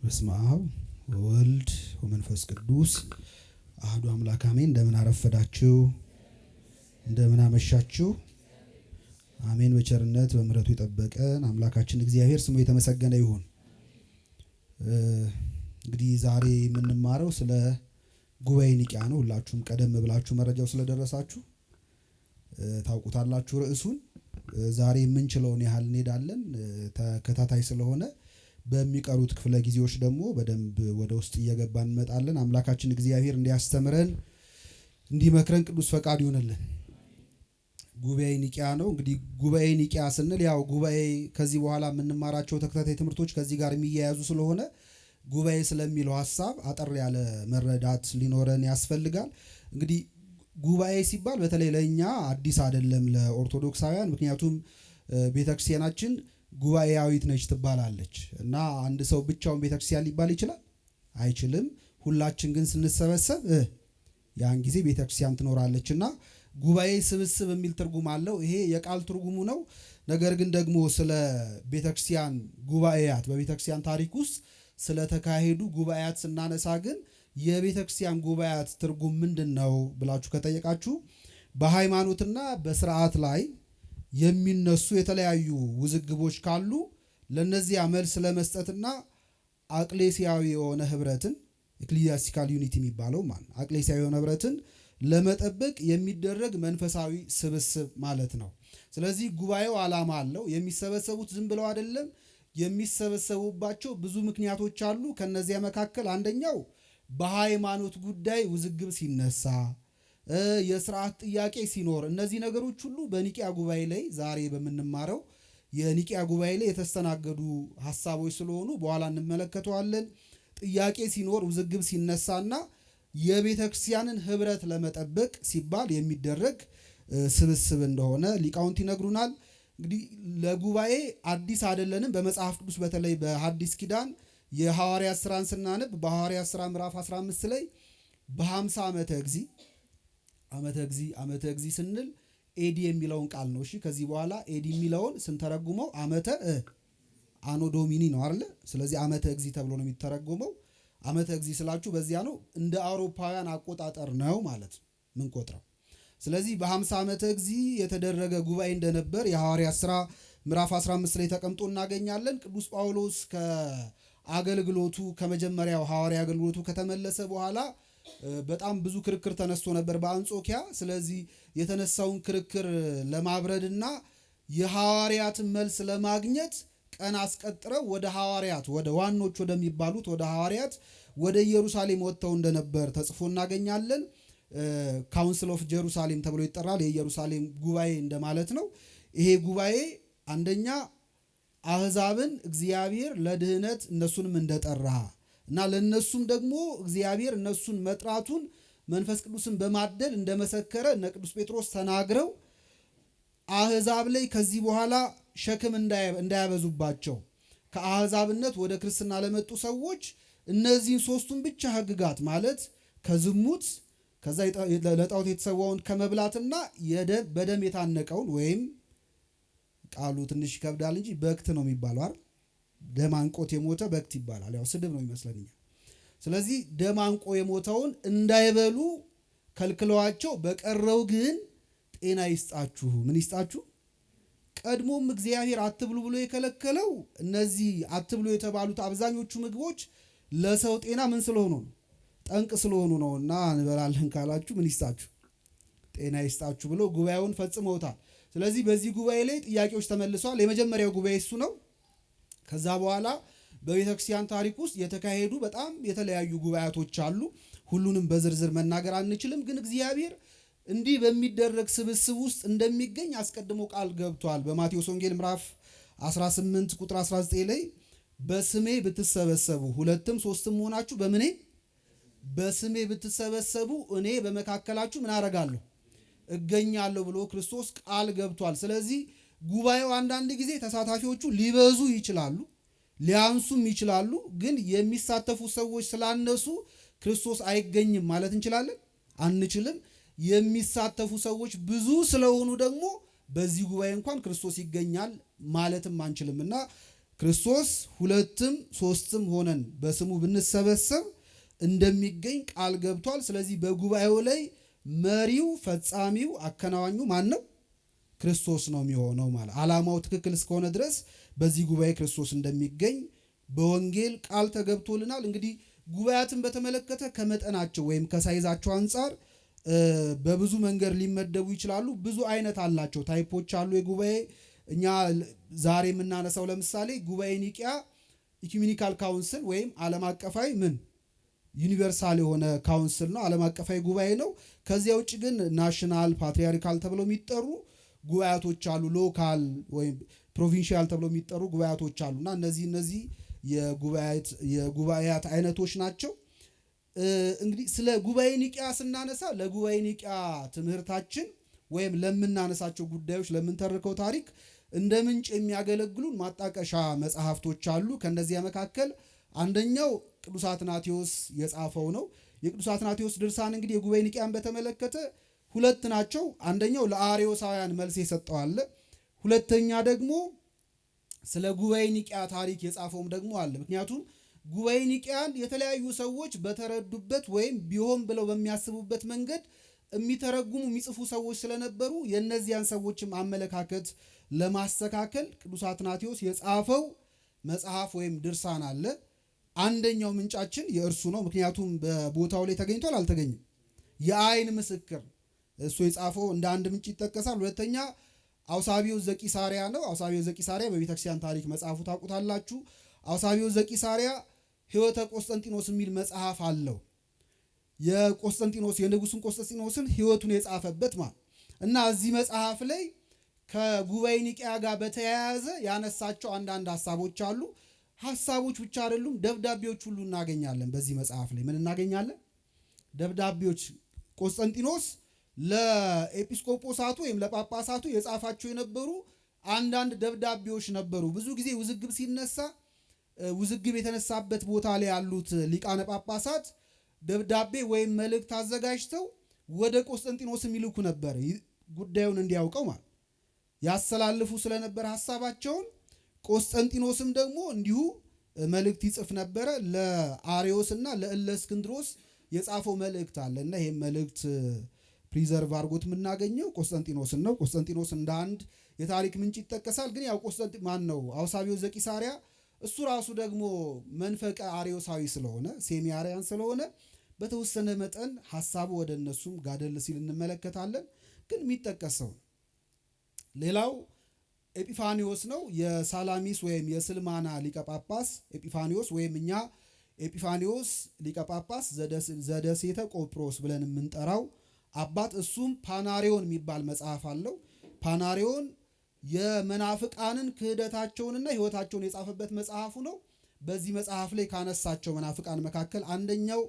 በስመ አብ ወወልድ ወመንፈስ ቅዱስ አሐዱ አምላክ አሜን። እንደምን አረፈዳችሁ? እንደምን አመሻችሁ? አሜን። በቸርነት በምሕረቱ የጠበቀን አምላካችን እግዚአብሔር ስሙ የተመሰገነ ይሁን። እንግዲህ ዛሬ የምንማረው ስለ ጉባኤ ኒቂያ ነው። ሁላችሁም ቀደም ብላችሁ መረጃው ስለደረሳችሁ ታውቁታላችሁ ርዕሱን። ዛሬ የምንችለውን ያህል እንሄዳለን። ተከታታይ ስለሆነ በሚቀሩት ክፍለ ጊዜዎች ደግሞ በደንብ ወደ ውስጥ እየገባን እንመጣለን። አምላካችን እግዚአብሔር እንዲያስተምረን እንዲመክረን ቅዱስ ፈቃድ ይሁንልን። ጉባኤ ኒቂያ ነው። እንግዲህ ጉባኤ ኒቂያ ስንል ያው ጉባኤ ከዚህ በኋላ የምንማራቸው ተከታታይ ትምህርቶች ከዚህ ጋር የሚያያዙ ስለሆነ ጉባኤ ስለሚለው ሐሳብ አጠር ያለ መረዳት ሊኖረን ያስፈልጋል። እንግዲህ ጉባኤ ሲባል በተለይ ለኛ አዲስ አይደለም ለኦርቶዶክሳውያን። ምክንያቱም ቤተክርስቲያናችን ጉባኤያዊት ነች ትባላለች እና አንድ ሰው ብቻውን ቤተክርስቲያን ሊባል ይችላል? አይችልም። ሁላችን ግን ስንሰበሰብ ያን ጊዜ ቤተክርስቲያን ትኖራለች እና ጉባኤ ስብስብ የሚል ትርጉም አለው። ይሄ የቃል ትርጉሙ ነው። ነገር ግን ደግሞ ስለ ቤተክርስቲያን ጉባኤያት በቤተክርስቲያን ታሪክ ውስጥ ስለተካሄዱ ጉባኤያት ስናነሳ ግን የቤተክርስቲያን ጉባኤያት ትርጉም ምንድነው ብላችሁ ከጠየቃችሁ በሃይማኖትና በስርዓት ላይ የሚነሱ የተለያዩ ውዝግቦች ካሉ ለነዚያ መልስ ለመስጠትና አቅሌሲያዊ የሆነ ህብረትን ኤክሌሲያስቲካል ዩኒቲ የሚባለው ማለት አቅሌሲያዊ የሆነ ህብረትን ለመጠበቅ የሚደረግ መንፈሳዊ ስብስብ ማለት ነው። ስለዚህ ጉባኤው ዓላማ አለው። የሚሰበሰቡት ዝም ብለው አይደለም። የሚሰበሰቡባቸው ብዙ ምክንያቶች አሉ። ከነዚያ መካከል አንደኛው በሃይማኖት ጉዳይ ውዝግብ ሲነሳ፣ የስርዓት ጥያቄ ሲኖር፣ እነዚህ ነገሮች ሁሉ በኒቂያ ጉባኤ ላይ ዛሬ በምንማረው የኒቂያ ጉባኤ ላይ የተስተናገዱ ሐሳቦች ስለሆኑ በኋላ እንመለከተዋለን። ጥያቄ ሲኖር፣ ውዝግብ ሲነሳና የቤተ ክርስቲያንን ህብረት ለመጠበቅ ሲባል የሚደረግ ስብስብ እንደሆነ ሊቃውንት ይነግሩናል። እንግዲህ ለጉባኤ አዲስ አይደለንም። በመጽሐፍ ቅዱስ በተለይ በሐዲስ ኪዳን የሐዋርያት ሥራን ስናነብ በሐዋርያት ሥራ ምዕራፍ 15 ላይ በ50 ዓመተ እግዚ ስንል ኤዲ የሚለውን ቃል ነው። እሺ ከዚህ በኋላ ኤዲ የሚለውን ስንተረጉመው ዓመተ አኖ ዶሚኒ ነው አይደል? ስለዚህ ዓመተ እግዚ ተብሎ ነው የሚተረጎመው። ዓመተ እግዚ ስላችሁ በዚያ ነው እንደ አውሮፓውያን አቆጣጠር ነው ማለት ምን ቆጥረው። ስለዚህ በ50 ዓመተ እግዚ የተደረገ ጉባኤ እንደነበር የሐዋርያት ሥራ ምዕራፍ 15 ላይ ተቀምጦ እናገኛለን። ቅዱስ ጳውሎስ ከአገልግሎቱ ከመጀመሪያው ሐዋርያ አገልግሎቱ ከተመለሰ በኋላ በጣም ብዙ ክርክር ተነስቶ ነበር በአንጾኪያ። ስለዚህ የተነሳውን ክርክር ለማብረድና የሐዋርያትን መልስ ለማግኘት ቀን አስቀጥረው ወደ ሐዋርያት ወደ ዋኖች ወደሚባሉት ወደ ሐዋርያት ወደ ኢየሩሳሌም ወጥተው እንደነበር ተጽፎ እናገኛለን። ካውንስል ኦፍ ጀሩሳሌም ተብሎ ይጠራል። የኢየሩሳሌም ጉባኤ እንደማለት ነው። ይሄ ጉባኤ አንደኛ አሕዛብን እግዚአብሔር ለድህነት እነሱንም እንደጠራ እና ለነሱም ደግሞ እግዚአብሔር እነሱን መጥራቱን መንፈስ ቅዱስን በማደል እንደመሰከረ እነ ቅዱስ ጴጥሮስ ተናግረው አሕዛብ ላይ ከዚህ በኋላ ሸክም እንዳያበዙባቸው ከአሕዛብነት ወደ ክርስትና ለመጡ ሰዎች እነዚህን ሶስቱን ብቻ ሕግጋት ማለት ከዝሙት ከዛ ለጣዖት የተሰዋውን ከመብላትና በደም የታነቀውን ወይም ቃሉ ትንሽ ይከብዳል እንጂ በክት ነው የሚባለው አይደል? ደም አንቆት የሞተ በክት ይባላል። ያው ስድብ ነው ይመስለኛል። ስለዚህ ደም አንቆ የሞተውን እንዳይበሉ ከልክለዋቸው፣ በቀረው ግን ጤና ይስጣችሁ። ምን ይስጣችሁ? ቀድሞም እግዚአብሔር አትብሉ ብሎ የከለከለው እነዚህ አትብሉ የተባሉት አብዛኞቹ ምግቦች ለሰው ጤና ምን ስለሆኑ ነው? ጠንቅ ስለሆኑ ነውና እንበላለን ካላችሁ ምን ይስጣችሁ? ጤና ይስጣችሁ ብሎ ጉባኤውን ፈጽመውታል። ስለዚህ በዚህ ጉባኤ ላይ ጥያቄዎች ተመልሰዋል። የመጀመሪያው ጉባኤ እሱ ነው። ከዛ በኋላ በቤተክርስቲያን ታሪክ ውስጥ የተካሄዱ በጣም የተለያዩ ጉባኤያቶች አሉ። ሁሉንም በዝርዝር መናገር አንችልም። ግን እግዚአብሔር እንዲህ በሚደረግ ስብስብ ውስጥ እንደሚገኝ አስቀድሞ ቃል ገብቷል። በማቴዎስ ወንጌል ምዕራፍ 18 ቁጥር 19 ላይ በስሜ ብትሰበሰቡ ሁለትም ሶስትም ሆናችሁ በስሜ ብትሰበሰቡ እኔ በመካከላችሁ ምን አደርጋለሁ? እገኛለሁ ብሎ ክርስቶስ ቃል ገብቷል። ስለዚህ ጉባኤው አንዳንድ ጊዜ ተሳታፊዎቹ ሊበዙ ይችላሉ፣ ሊያንሱም ይችላሉ። ግን የሚሳተፉ ሰዎች ስላነሱ ክርስቶስ አይገኝም ማለት እንችላለን? አንችልም። የሚሳተፉ ሰዎች ብዙ ስለሆኑ ደግሞ በዚህ ጉባኤ እንኳን ክርስቶስ ይገኛል ማለትም አንችልም እና ክርስቶስ ሁለትም ሶስትም ሆነን በስሙ ብንሰበሰብ እንደሚገኝ ቃል ገብቷል። ስለዚህ በጉባኤው ላይ መሪው፣ ፈጻሚው፣ አከናዋኙ ማን ነው? ክርስቶስ ነው የሚሆነው ማለት። ዓላማው ትክክል እስከሆነ ድረስ በዚህ ጉባኤ ክርስቶስ እንደሚገኝ በወንጌል ቃል ተገብቶልናል። እንግዲህ ጉባኤያትን በተመለከተ ከመጠናቸው ወይም ከሳይዛቸው አንጻር በብዙ መንገድ ሊመደቡ ይችላሉ። ብዙ አይነት አላቸው፣ ታይፖች አሉ የጉባኤ። እኛ ዛሬ የምናነሳው ለምሳሌ ጉባኤ ኒቂያ ኢኩሜኒካል ካውንስል ወይም ዓለም አቀፋዊ ዩኒቨርሳል የሆነ ካውንስል ነው፣ ዓለም አቀፋዊ ጉባኤ ነው። ከዚያ ውጭ ግን ናሽናል ፓትሪያርካል ተብለው የሚጠሩ ጉባኤያቶች አሉ፣ ሎካል ወይም ፕሮቪንሺያል ተብለው የሚጠሩ ጉባኤያቶች አሉና እነዚህ የጉባኤያት አይነቶች ናቸው። እንግዲህ ስለ ጉባኤ ኒቂያ ስናነሳ ለጉባኤ ኒቂያ ትምህርታችን ወይም ለምናነሳቸው ጉዳዮች ለምንተርከው ታሪክ እንደ ምንጭ የሚያገለግሉን ማጣቀሻ መጽሐፍቶች አሉ። ከነዚያ መካከል አንደኛው ቅዱስ አትናቴዎስ የጻፈው ነው። የቅዱስ አትናቴዎስ ድርሳን እንግዲህ የጉባኤ ኒቂያን በተመለከተ ሁለት ናቸው። አንደኛው ለአርዮሳውያን መልስ የሰጠው አለ። ሁለተኛ ደግሞ ስለ ጉባኤ ኒቂያ ታሪክ የጻፈውም ደግሞ አለ። ምክንያቱም ጉባኤ ኒቂያን የተለያዩ ሰዎች በተረዱበት ወይም ቢሆን ብለው በሚያስቡበት መንገድ የሚተረጉሙ የሚጽፉ ሰዎች ስለነበሩ የእነዚያን ሰዎችም አመለካከት ለማስተካከል ቅዱስ አትናቴዎስ የጻፈው መጽሐፍ ወይም ድርሳን አለ። አንደኛው ምንጫችን የእርሱ ነው። ምክንያቱም በቦታው ላይ ተገኝቷል አልተገኘም፣ የአይን ምስክር እሱ የጻፈው እንደ አንድ ምንጭ ይጠቀሳል። ሁለተኛ አውሳቢዮስ ዘቂሳርያ ነው። አውሳቢዮስ ዘቂሳርያ በቤተክርስቲያን ታሪክ መጽሐፉ ታውቁታላችሁ። አውሳቢዮስ ዘቂሳርያ ሕይወተ ቆስጠንጢኖስ የሚል መጽሐፍ አለው። የንጉሱን ቆስጠንጢኖስን ሕይወቱን የጻፈበት ማለት እና እዚህ መጽሐፍ ላይ ከጉባኤ ኒቂያ ጋር በተያያዘ ያነሳቸው አንዳንድ ሀሳቦች አሉ። ሀሳቦች ብቻ አይደሉም፣ ደብዳቤዎች ሁሉ እናገኛለን። በዚህ መጽሐፍ ላይ ምን እናገኛለን? ደብዳቤዎች። ቆስጠንጢኖስ ለኤጲስቆጶሳቱ ወይም ለጳጳሳቱ የጻፋቸው የነበሩ አንዳንድ ደብዳቤዎች ነበሩ። ብዙ ጊዜ ውዝግብ ሲነሳ ውዝግብ የተነሳበት ቦታ ላይ ያሉት ሊቃነ ጳጳሳት ደብዳቤ ወይም መልእክት አዘጋጅተው ወደ ቆስጠንጢኖስ የሚልኩ ነበር። ጉዳዩን እንዲያውቀው ማለት ያስተላልፉ ስለነበር ሀሳባቸውን። ቆስጠንጢኖስም ደግሞ እንዲሁ መልእክት ይጽፍ ነበረ። ለአርዮስና ለእለእስክንድሮስ የጻፈው መልእክት አለ እና ይህም መልእክት ፕሪዘርቭ አድርጎት የምናገኘው ቆስጠንጢኖስን ነው። ቆስጠንጢኖስ እንደ አንድ የታሪክ ምንጭ ይጠቀሳል። ግን ያው አውሳቢዮስ ዘቂሳርያ እሱ ራሱ ደግሞ መንፈቀ አርዮሳዊ ስለሆነ ሴሚ አርያን ስለሆነ በተወሰነ መጠን ሀሳቡ ወደ እነሱም ጋደል ሲል እንመለከታለን። ግን የሚጠቀሰው ሌላው ኤጲፋኒዎስ ነው። የሳላሚስ ወይም የስልማና ሊቀ ጳጳስ ኤጲፋኒዎስ ወይም እኛ ኤጲፋኒዎስ ሊቀ ጳጳስ ዘደሴተ ቆጵሮስ ብለን የምንጠራው አባት፣ እሱም ፓናሪዮን የሚባል መጽሐፍ አለው። ፓናሪዮን የመናፍቃንን ክህደታቸውንና ሕይወታቸውን የጻፈበት መጽሐፉ ነው። በዚህ መጽሐፍ ላይ ካነሳቸው መናፍቃን መካከል አንደኛው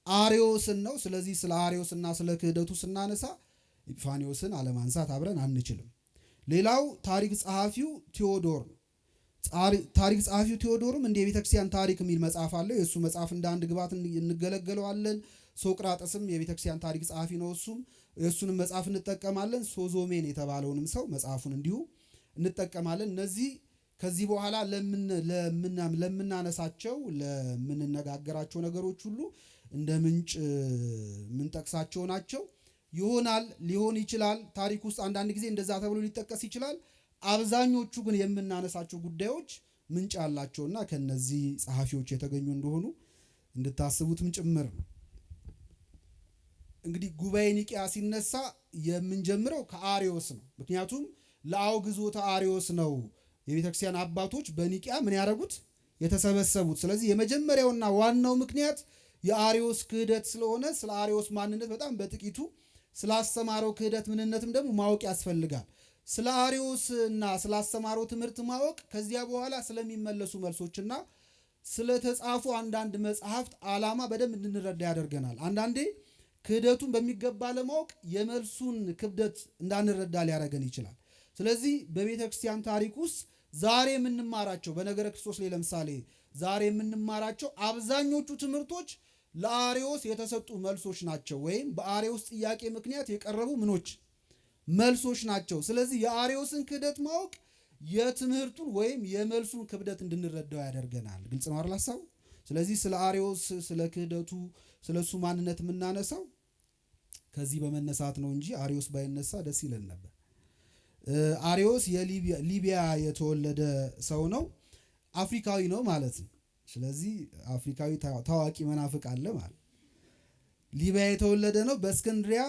አርዮስን ነው። ስለዚህ ስለ አርዮስና ስለ ክህደቱ ስናነሳ ኤጲፋኒዎስን አለማንሳት አብረን አንችልም። ሌላው ታሪክ ጸሐፊው ቴዎዶር ነው። ታሪክ ጸሐፊው ቴዎዶርም እንደ የቤተክርስቲያን ታሪክ የሚል መጽሐፍ አለው። የእሱ መጽሐፍ እንደ አንድ ግብዓት እንገለገለዋለን። ሶቅራጠስም የቤተክርስቲያን ታሪክ ጸሐፊ ነው። የእሱንም መጽሐፍ እንጠቀማለን። ሶዞሜን የተባለውንም ሰው መጽሐፉን እንዲሁ እንጠቀማለን። እነዚህ ከዚህ በኋላ ለምናነሳቸው ለምንነጋገራቸው ነገሮች ሁሉ እንደ ምንጭ የምንጠቅሳቸው ናቸው። ይሆናል፣ ሊሆን ይችላል። ታሪክ ውስጥ አንዳንድ ጊዜ እንደዛ ተብሎ ሊጠቀስ ይችላል። አብዛኞቹ ግን የምናነሳቸው ጉዳዮች ምንጭ ያላቸውና ከነዚህ ጸሐፊዎች የተገኙ እንደሆኑ እንድታስቡትም ጭምር ነው። እንግዲህ ጉባኤ ኒቂያ ሲነሳ የምንጀምረው ከአርዮስ ነው። ምክንያቱም ለአውግዞተ አርዮስ ነው የቤተክርስቲያን አባቶች በኒቂያ ምን ያደረጉት የተሰበሰቡት። ስለዚህ የመጀመሪያውና ዋናው ምክንያት የአርዮስ ክህደት ስለሆነ ስለ አርዮስ ማንነት በጣም በጥቂቱ ስላስተማረው ክህደት ምንነትም ደግሞ ማወቅ ያስፈልጋል። ስለ አርዮስ እና ስላስተማረው ትምህርት ማወቅ ከዚያ በኋላ ስለሚመለሱ መልሶችና ስለተጻፉ አንዳንድ መጽሐፍት ዓላማ በደንብ እንድንረዳ ያደርገናል። አንዳንዴ ክህደቱን በሚገባ ለማወቅ የመልሱን ክብደት እንዳንረዳ ሊያደርገን ይችላል። ስለዚህ በቤተ ክርስቲያን ታሪክ ውስጥ ዛሬ የምንማራቸው በነገረ ክርስቶስ ላይ ለምሳሌ ዛሬ የምንማራቸው አብዛኞቹ ትምህርቶች ለአርዮስ የተሰጡ መልሶች ናቸው፣ ወይም በአርዮስ ጥያቄ ምክንያት የቀረቡ መልሶች ናቸው። ስለዚህ የአርዮስን ክህደት ማወቅ የትምህርቱን ወይም የመልሱን ክብደት እንድንረዳው ያደርገናል። ግልጽ ነው አይደል ሐሳቡ? ስለዚህ ስለ አርዮስ ስለ ክህደቱ ስለ እሱ ማንነት የምናነሳው ከዚህ በመነሳት ነው እንጂ አርዮስ ባይነሳ ደስ ይለን ነበር። አርዮስ የሊቢያ የተወለደ ሰው ነው። አፍሪካዊ ነው ማለት ነው። ስለዚህ አፍሪካዊ ታዋቂ መናፍቅ አለ ማለት። ሊቢያ የተወለደ ነው። በእስክንድሪያ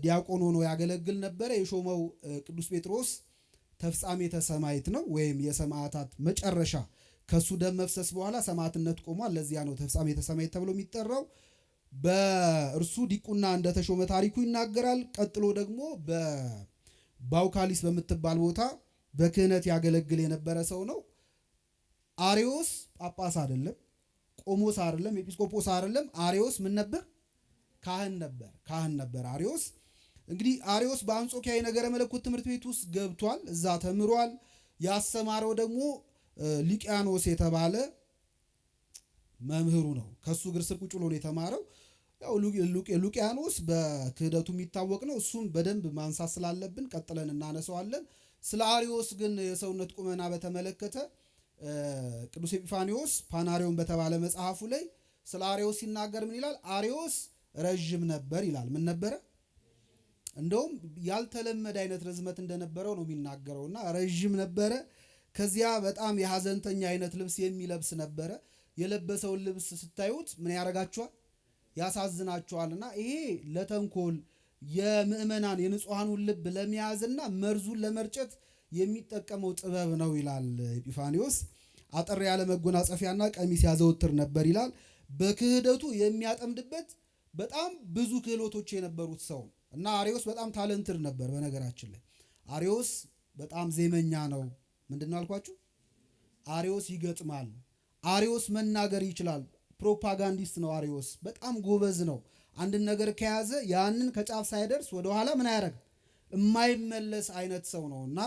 ዲያቆን ሆኖ ያገለግል ነበረ። የሾመው ቅዱስ ጴጥሮስ ተፍጻሜተ ሰማዕት ነው፣ ወይም የሰማዕታት መጨረሻ። ከሱ ደም መፍሰስ በኋላ ሰማዕትነት ቆሟል። ለዚያ ነው ተፍጻሜተ ሰማዕት ተብሎ የሚጠራው። በእርሱ ዲቁና እንደተሾመ ታሪኩ ይናገራል። ቀጥሎ ደግሞ በባውካሊስ በምትባል ቦታ በክህነት ያገለግል የነበረ ሰው ነው። አርዮስ ጳጳስ አይደለም፣ ቆሞስ አይደለም፣ ኤጲስቆጶስ አይደለም። አርዮስ ምን ነበር? ካህን ነበር አርዮስ። እንግዲህ አርዮስ በአንጾኪያ የነገረ መለኮት ትምህርት ቤት ውስጥ ገብቷል። እዛ ተምሯል። ያሰማረው ደግሞ ሊቂያኖስ የተባለ መምህሩ ነው። ከሱ እግር ስር ቁጭ ብሎ ነው የተማረው። ያው ሉቂያኖስ በክህደቱ የሚታወቅ ነው። እሱን በደንብ ማንሳት ስላለብን ቀጥለን እናነሳዋለን። ስለ አርዮስ ግን የሰውነት ቁመና በተመለከተ ቅዱስ ኤጲፋኒዎስ ፓናሪዮን በተባለ መጽሐፉ ላይ ስለ አርዮስ ሲናገር ምን ይላል? አርዮስ ረዥም ነበር ይላል። ምን ነበረ? እንደውም ያልተለመደ አይነት ርዝመት እንደነበረው ነው የሚናገረውና ረዥም ነበረ። ከዚያ በጣም የሐዘንተኛ አይነት ልብስ የሚለብስ ነበረ። የለበሰውን ልብስ ስታዩት ምን ያደርጋችኋል? ያሳዝናችኋልና ይሄ ለተንኮል የምዕመናን የንጹሐኑን ልብ ለመያዝና መርዙን ለመርጨት የሚጠቀመው ጥበብ ነው ይላል ኤጲፋኒዎስ። አጠር ያለ መጎናጸፊያና ቀሚስ ያዘወትር ነበር ይላል። በክህደቱ የሚያጠምድበት በጣም ብዙ ክህሎቶች የነበሩት ሰው እና አርዮስ በጣም ታለንትድ ነበር። በነገራችን ላይ አርዮስ በጣም ዜመኛ ነው። ምንድን ነው አልኳችሁ? አርዮስ ይገጥማል። አርዮስ መናገር ይችላል። ፕሮፓጋንዲስት ነው አርዮስ። በጣም ጎበዝ ነው። አንድን ነገር ከያዘ ያንን ከጫፍ ሳይደርስ ወደኋላ ምን አያደርግ የማይመለስ አይነት ሰው ነው እና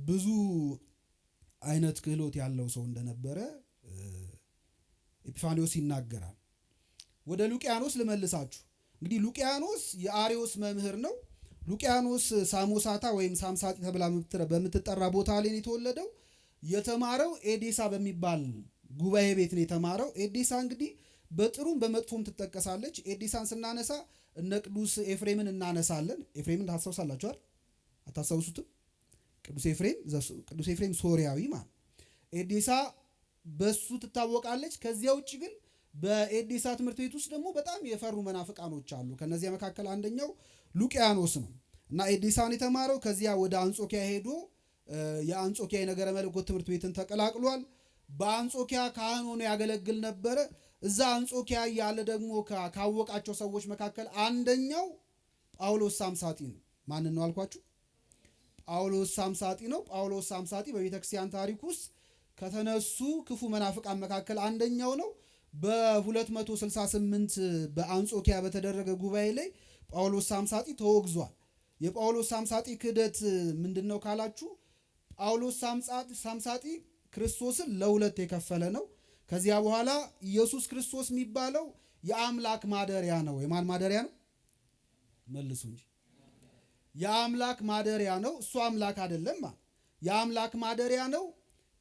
ብዙ አይነት ክህሎት ያለው ሰው እንደነበረ ኤጲፋኒዎስ ይናገራል። ወደ ሉቂያኖስ ልመልሳችሁ። እንግዲህ ሉቂያኖስ የአርዮስ መምህር ነው። ሉቂያኖስ ሳሞሳታ ወይም ሳምሳጢ ተብላ በምትጠራ ቦታ ላይ የተወለደው። የተማረው ኤዴሳ በሚባል ጉባኤ ቤት ነው የተማረው። ኤዴሳ እንግዲህ በጥሩም በመጥፎም ትጠቀሳለች። ኤዴሳን ስናነሳ እነ ቅዱስ ኤፍሬምን እናነሳለን። ኤፍሬምን ታስታውሳላችሁ አይደል? አታስታውሱትም? ቅዱስ ኤፍሬም ሶሪያዊ ማለት ኤዴሳ በሱ ትታወቃለች። ከዚያ ውጭ ግን በኤዴሳ ትምህርት ቤት ውስጥ ደግሞ በጣም የፈሩ መናፍቃኖች አሉ። ከነዚያ መካከል አንደኛው ሉቂያኖስ ነው እና ኤዴሳን የተማረው ከዚያ ወደ አንጾኪያ ሄዶ የአንጾኪያ የነገረ መለኮት ትምህርት ቤትን ተቀላቅሏል። በአንጾኪያ ካህን ሆኖ ያገለግል ነበረ። እዛ አንጾኪያ ያለ ደግሞ ካወቃቸው ሰዎች መካከል አንደኛው ጳውሎስ ሳምሳጢ ነው። ማንን ነው አልኳችሁ? ጳውሎስ ሳምሳጢ ነው። ጳውሎስ ሳምሳጢ በቤተክርስቲያን ታሪክ ውስጥ ከተነሱ ክፉ መናፍቃን መካከል አንደኛው ነው። በ268 በአንጾኪያ በተደረገ ጉባኤ ላይ ጳውሎስ ሳምሳጢ ተወግዟል። የጳውሎስ ሳምሳጢ ክህደት ምንድን ነው ካላችሁ፣ ጳውሎስ ሳምሳጢ ክርስቶስን ለሁለት የከፈለ ነው። ከዚያ በኋላ ኢየሱስ ክርስቶስ የሚባለው የአምላክ ማደሪያ ነው። የማን ማደሪያ ነው? መልሱ እንጂ። የአምላክ ማደሪያ ነው። እሱ አምላክ አይደለም። የአምላክ ማደሪያ ነው።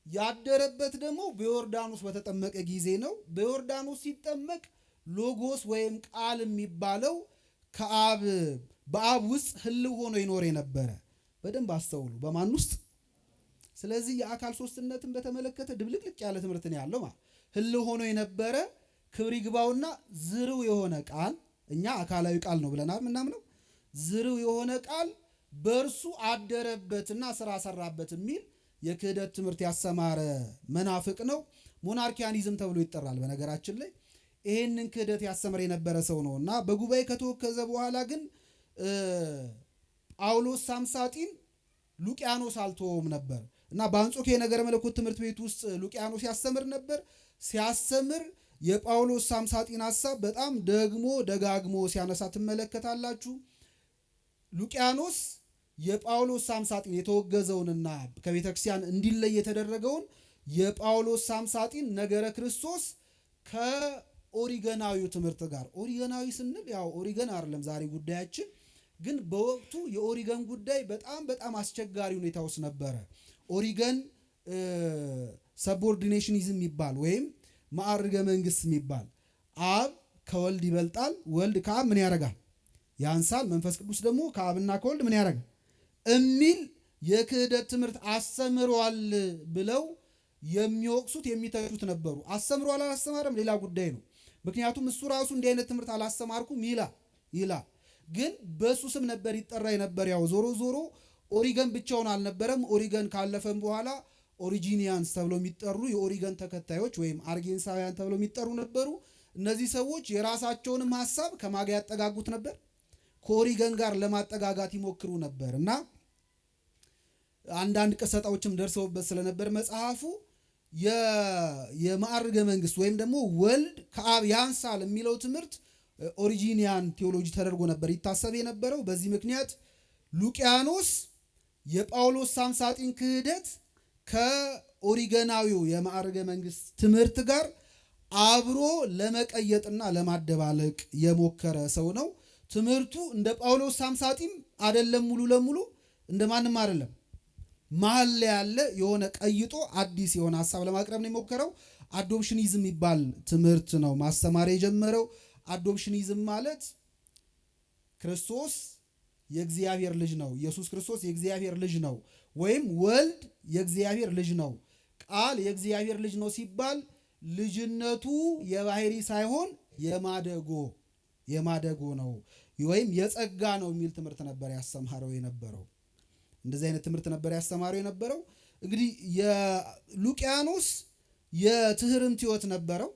ያደረበት ደግሞ በዮርዳኖስ በተጠመቀ ጊዜ ነው። በዮርዳኖስ ሲጠመቅ ሎጎስ ወይም ቃል የሚባለው በአብ ውስጥ ህልው ሆኖ ይኖር የነበረ። በደንብ አስተውሉ። በማን ውስጥ? ስለዚህ የአካል ሶስትነትን በተመለከተ ድብልቅልቅ ያለ ትምህርት ነው ያለው። ህልው ሆኖ የነበረ ክብር ይግባውና ዝርው የሆነ ቃል፣ እኛ አካላዊ ቃል ነው ብለናል ምናምነው። ዝርው የሆነ ቃል በእርሱ አደረበትና ስራ ሰራበት የሚል የክህደት ትምህርት ያሰማረ መናፍቅ ነው። ሞናርኪያኒዝም ተብሎ ይጠራል። በነገራችን ላይ ይሄንን ክህደት ያስተምር የነበረ ሰው ነው እና በጉባኤ ከተወከዘ በኋላ ግን ጳውሎስ ሳምሳጢን ሉቂያኖስ አልተወውም ነበር እና በአንጾኪያ የነገረ መለኮት ትምህርት ቤት ውስጥ ሉቂያኖስ ያስተምር ነበር። ሲያስተምር የጳውሎስ ሳምሳጢን ሐሳብ በጣም ደግሞ ደጋግሞ ሲያነሳ ትመለከታላችሁ። ሉቂያኖስ የጳውሎስ ሳምሳጢን የተወገዘውንና ከቤተክርስቲያን እንዲለይ የተደረገውን የጳውሎስ ሳምሳጢን ነገረ ክርስቶስ ከኦሪገናዊው ትምህርት ጋር፣ ኦሪገናዊ ስንል ያው ኦሪገን አይደለም ዛሬ ጉዳያችን፣ ግን በወቅቱ የኦሪገን ጉዳይ በጣም አስቸጋሪ ሁኔታ ውስጥ ነበረ። ኦሪገን ሰቦርዲኔሽኒዝም የሚባል ወይም ማዕርገ መንግስት የሚባል አብ ከወልድ ይበልጣል፣ ወልድ ከአብ ምን ያደርጋል ያንሳል፣ መንፈስ ቅዱስ ደግሞ ከአብና ከወልድ ምን ያደርጋል እሚል የክህደት ትምህርት አስተምሯል ብለው የሚወቅሱት የሚተቹት ነበሩ። አስተምሯል አላስተማረም ሌላ ጉዳይ ነው። ምክንያቱም እሱ ራሱ እንዲህ አይነት ትምህርት አላስተማርኩም ይላል። ግን በሱ ስም ነበር ይጠራ የነበር። ያው ዞሮ ዞሮ ኦሪገን ብቻውን አልነበረም። ኦሪገን ካለፈም በኋላ ኦሪጂኒያንስ ተብለው የሚጠሩ የኦሪገን ተከታዮች ወይም አርጌንሳውያን ተብለው የሚጠሩ ነበሩ። እነዚህ ሰዎች የራሳቸውንም ሐሳብ ከማጋ ያጠጋጉት ነበር፣ ከኦሪገን ጋር ለማጠጋጋት ይሞክሩ ነበር እና አንዳንድ ቅሰጣዎችም ደርሰውበት ስለነበር መጽሐፉ የማዕርገ መንግስት ወይም ደግሞ ወልድ ከአብ ያንሳል የሚለው ትምህርት ኦሪጂኒያን ቴዎሎጂ ተደርጎ ነበር ይታሰብ የነበረው። በዚህ ምክንያት ሉቂያኖስ የጳውሎስ ሳምሳጢን ክህደት ከኦሪገናዊው የማዕርገ መንግስት ትምህርት ጋር አብሮ ለመቀየጥና ለማደባለቅ የሞከረ ሰው ነው። ትምህርቱ እንደ ጳውሎስ ሳምሳጢም አይደለም፣ ሙሉ ለሙሉ እንደማንም አይደለም። መሀል ላይ ያለ የሆነ ቀይጦ አዲስ የሆነ ሐሳብ ለማቅረብ ነው የሞከረው። አዶፕሽኒዝም የሚባል ትምህርት ነው ማስተማር የጀመረው። አዶፕሽኒዝም ማለት ክርስቶስ የእግዚአብሔር ልጅ ነው፣ ኢየሱስ ክርስቶስ የእግዚአብሔር ልጅ ነው፣ ወይም ወልድ የእግዚአብሔር ልጅ ነው። ቃል የእግዚአብሔር ልጅ ነው ሲባል ልጅነቱ የባህሪ ሳይሆን የማደጎ ነው ወይም የጸጋ ነው የሚል ትምህርት ነበር ያስተማረው የነበረው። እንደዚህ አይነት ትምህርት ነበር ያስተማረው የነበረው። እንግዲህ የሉቂያኖስ የትህርምት ሕይወት ነበረው፣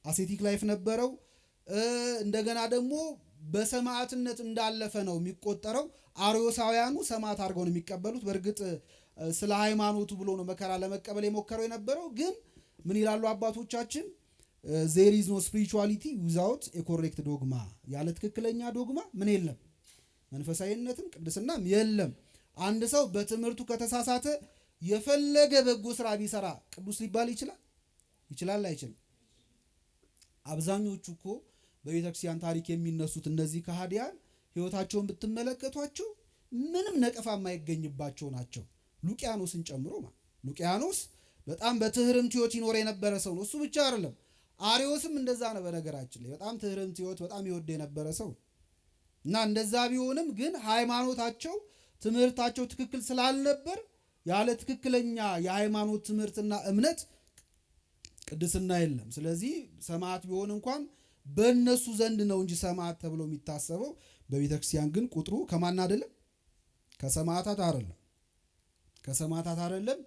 አሴቲክ ላይፍ ነበረው። እንደገና ደግሞ በሰማዕትነት እንዳለፈ ነው የሚቆጠረው። አርዮሳውያኑ ሰማዕት አድርገው ነው የሚቀበሉት። በእርግጥ ስለ ሃይማኖቱ ብሎ ነው መከራ ለመቀበል የሞከረው የነበረው። ግን ምን ይላሉ አባቶቻችን? ዜር ኢዝ ኖ ስፒሪቹዋሊቲ ዊዛውት ኤ ኮሬክት ዶግማ። ያለ ትክክለኛ ዶግማ ምን የለም? መንፈሳዊነትም ቅድስናም የለም። አንድ ሰው በትምህርቱ ከተሳሳተ የፈለገ በጎ ስራ ቢሰራ ቅዱስ ሊባል ይችላል? አይችልም። አብዛኞቹ እኮ በቤተክርስቲያን ታሪክ የሚነሱት እነዚህ ከሃዲያን ህይወታቸውን ብትመለከቷቸው ምንም ነቀፋ የማይገኝባቸው ናቸው፣ ሉቂያኖስን ጨምሮ ማለት። ሉቂያኖስ በጣም በትህርምት ሕይወት ይኖር የነበረ ሰው ነው። እሱ ብቻ አይደለም፣ አርዮስም እንደዛ ነው። በነገራችን ላይ በጣም ትህርምት ሕይወት በጣም ይወድ የነበረ ሰው እና እንደዛ ቢሆንም ግን ሃይማኖታቸው ትምህርታቸው ትክክል ስላልነበር ያለ ትክክለኛ የሃይማኖት ትምህርትና እምነት ቅድስና የለም። ስለዚህ ሰማዕት ቢሆን እንኳን በእነሱ ዘንድ ነው እንጂ ሰማዕት ተብሎ የሚታሰበው። በቤተክርስቲያን ግን ቁጥሩ ከማን አይደለም? ከሰማዕታት አይደለም።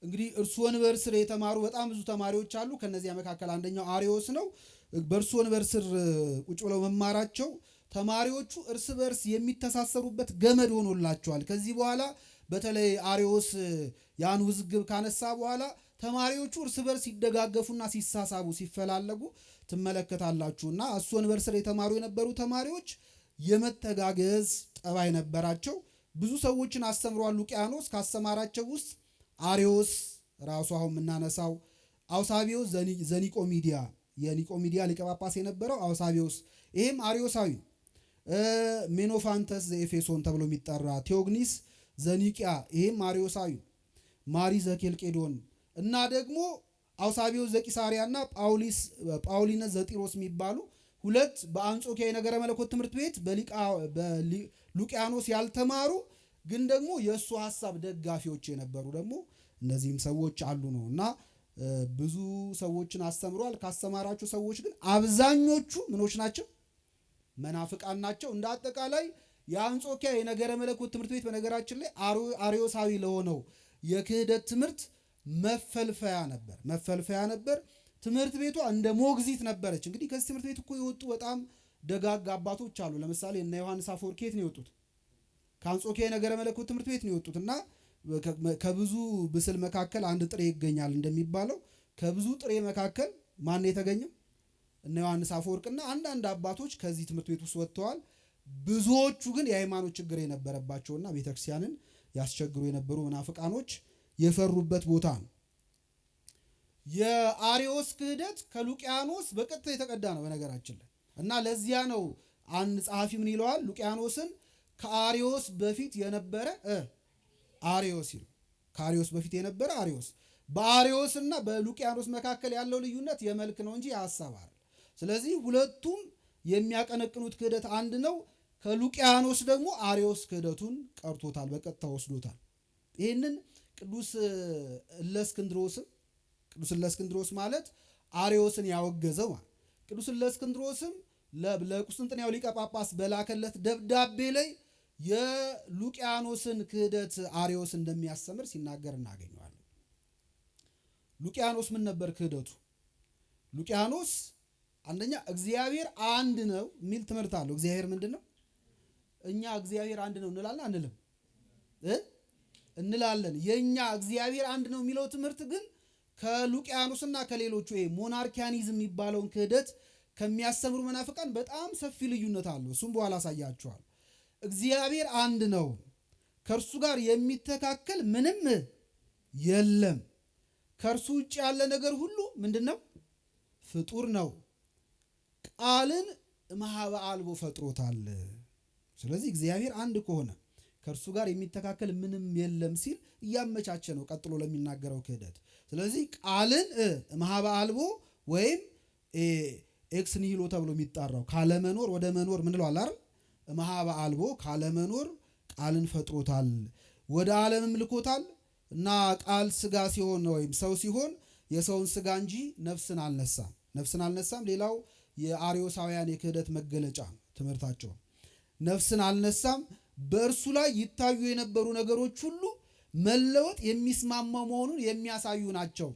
እንግዲህ እርሱ ወንበር ስር የተማሩ በጣም ብዙ ተማሪዎች አሉ። ከነዚያ መካከል አንደኛው አርዮስ ነው። በእርሱ ወንበር ስር ቁጭ ብለው መማራቸው ተማሪዎቹ እርስ በርስ የሚተሳሰሩበት ገመድ ሆኖላቸዋል። ከዚህ በኋላ በተለይ አርዮስ ያን ውዝግብ ካነሳ በኋላ ተማሪዎቹ እርስ በርስ ሲደጋገፉና ሲሳሳቡ ሲፈላለጉ ትመለከታላችሁና እሱ ወንበር ስር የተማሩ የነበሩ ተማሪዎች የመተጋገዝ ጠባይ ነበራቸው። ብዙ ሰዎችን አስተምሯል ሉቂያኖስ። ካስተማራቸው ውስጥ አርዮስ ራሱ አሁን የምናነሳው፣ አውሳቢዮስ ዘኒቆሚዲያ የኒቆሚዲያ ሊቀ ጳጳስ የነበረው አውሳቢዮስ፣ ይሄም አርዮሳዊ። ሜኖፋንተስ ዘኤፌሶን ተብሎ የሚጠራ ቴዎግኒስ ዘኒቂያ፣ ይሄም አርዮሳዊ። ማሪ ዘኬልቄዶን እና ደግሞ አውሳቢዮስ ዘቂሳሪያና ጳውሊነስ ዘጢሮስ የሚባሉ ሁለት በአንጾኪያ የነገረ መለኮት ትምህርት ቤት በሉቂያኖስ ያልተማሩ ግን ደግሞ የእሱ ሐሳብ ደጋፊዎች የነበሩ ደግሞ እነዚህም ሰዎች አሉ ነው እና ብዙ ሰዎችን አስተምሯል። ካስተማራቸው ሰዎች ግን አብዛኞቹ ምኖች ናቸው? መናፍቃን ናቸው። እንደ አጠቃላይ የአንጾኪያ የነገረ መለኮት ትምህርት ቤት በነገራችን ላይ አርዮሳዊ ለሆነው የክህደት ትምህርት መፈልፈያ ነበር። ትምህርት ቤቷ እንደ ሞግዚት ነበረች። እንግዲህ ከዚህ ትምህርት ቤት እኮ የወጡ በጣም ደጋግ አባቶች አሉ። ለምሳሌ እነ ዮሐንስ አፈወርቅ ከየት ነው የወጡት? ከአንጾኪያ የነገረ መለኮት ትምህርት ቤት ነው የወጡት እና ከብዙ ብስል መካከል አንድ ጥሬ ይገኛል እንደሚባለው ከብዙ ጥሬ መካከል ማን የተገኘው? እነ ዮሐንስ አፈወርቅና አንዳንድ አባቶች ከዚህ ትምህርት ቤት ውስጥ ወጥተዋል። ብዙዎቹ ግን የሃይማኖት ችግር የነበረባቸውና ቤተክርስቲያንን ያስቸግሩ የነበሩ መናፍቃኖች የፈሩበት ቦታ ነው። የአርዮስ ክህደት ከሉቂያኖስ በቀጥታ የተቀዳ ነው በነገራችን ላይ እና ለዚያ ነው አንድ ጸሐፊ ምን ይለዋል? ሉቂያኖስን ከአርዮስ በፊት የነበረ አርዮስ ይሉ ከአሪዮስ በፊት የነበረ አሪዮስ። በአሪዮስና በሉቂያኖስ መካከል ያለው ልዩነት የመልክ ነው እንጂ የሐሳብ አይደል። ስለዚህ ሁለቱም የሚያቀነቅኑት ክህደት አንድ ነው። ከሉቂያኖስ ደግሞ አሪዮስ ክህደቱን ቀርቶታል፣ በቀጥታ ወስዶታል። ይህንን ቅዱስ እለእስክንድሮስ ማለት አሪዮስን ያወገዘው ማለት። ቅዱስ እለእስክንድሮስም ለቁስጥንጥንያው ሊቀ ጳጳስ በላከለት ደብዳቤ ላይ የሉቂያኖስን ክህደት አሪዮስ እንደሚያስተምር ሲናገር እናገኘዋለን። ሉቂያኖስ ምን ነበር ክህደቱ? ሉቂያኖስ አንደኛ እግዚአብሔር አንድ ነው የሚል ትምህርት አለው። እግዚአብሔር ምንድን ነው? እኛ እግዚአብሔር አንድ ነው እንላለን አንልም? እንላለን። የኛ እግዚአብሔር አንድ ነው የሚለው ትምህርት ግን ከሉቂያኖስና ከሌሎቹ ሞናርኪያኒዝም የሚባለውን ክህደት ከሚያስተምሩ መናፍቃን በጣም ሰፊ ልዩነት አለው። እሱም በኋላ አሳያችኋል። እግዚአብሔር አንድ ነው፣ ከእርሱ ጋር የሚተካከል ምንም የለም። ከእርሱ ውጭ ያለ ነገር ሁሉ ምንድን ነው? ፍጡር ነው። ቃልን እምኀበ አልቦ ፈጥሮታል። ስለዚህ እግዚአብሔር አንድ ከሆነ ከእርሱ ጋር የሚተካከል ምንም የለም ሲል እያመቻቸ ነው ቀጥሎ ለሚናገረው ክህደት። ስለዚህ ቃልን እምኀበ አልቦ ወይም ኤክስ ኒሂሎ ተብሎ የሚጣራው ካለመኖር ወደ መኖር ምን ይለዋል አይደል? እምኀበ አልቦ ካለመኖር ቃልን ፈጥሮታል፣ ወደ ዓለምም ልኮታል እና ቃል ስጋ ሲሆን ወይም ሰው ሲሆን የሰውን ስጋ እንጂ ነፍስን አልነሳም። ሌላው የአርዮሳውያን የክህደት መገለጫ ትምህርታቸው ነፍስን አልነሳም። በእርሱ ላይ ይታዩ የነበሩ ነገሮች ሁሉ መለወጥ የሚስማማው መሆኑን የሚያሳዩ ናቸው።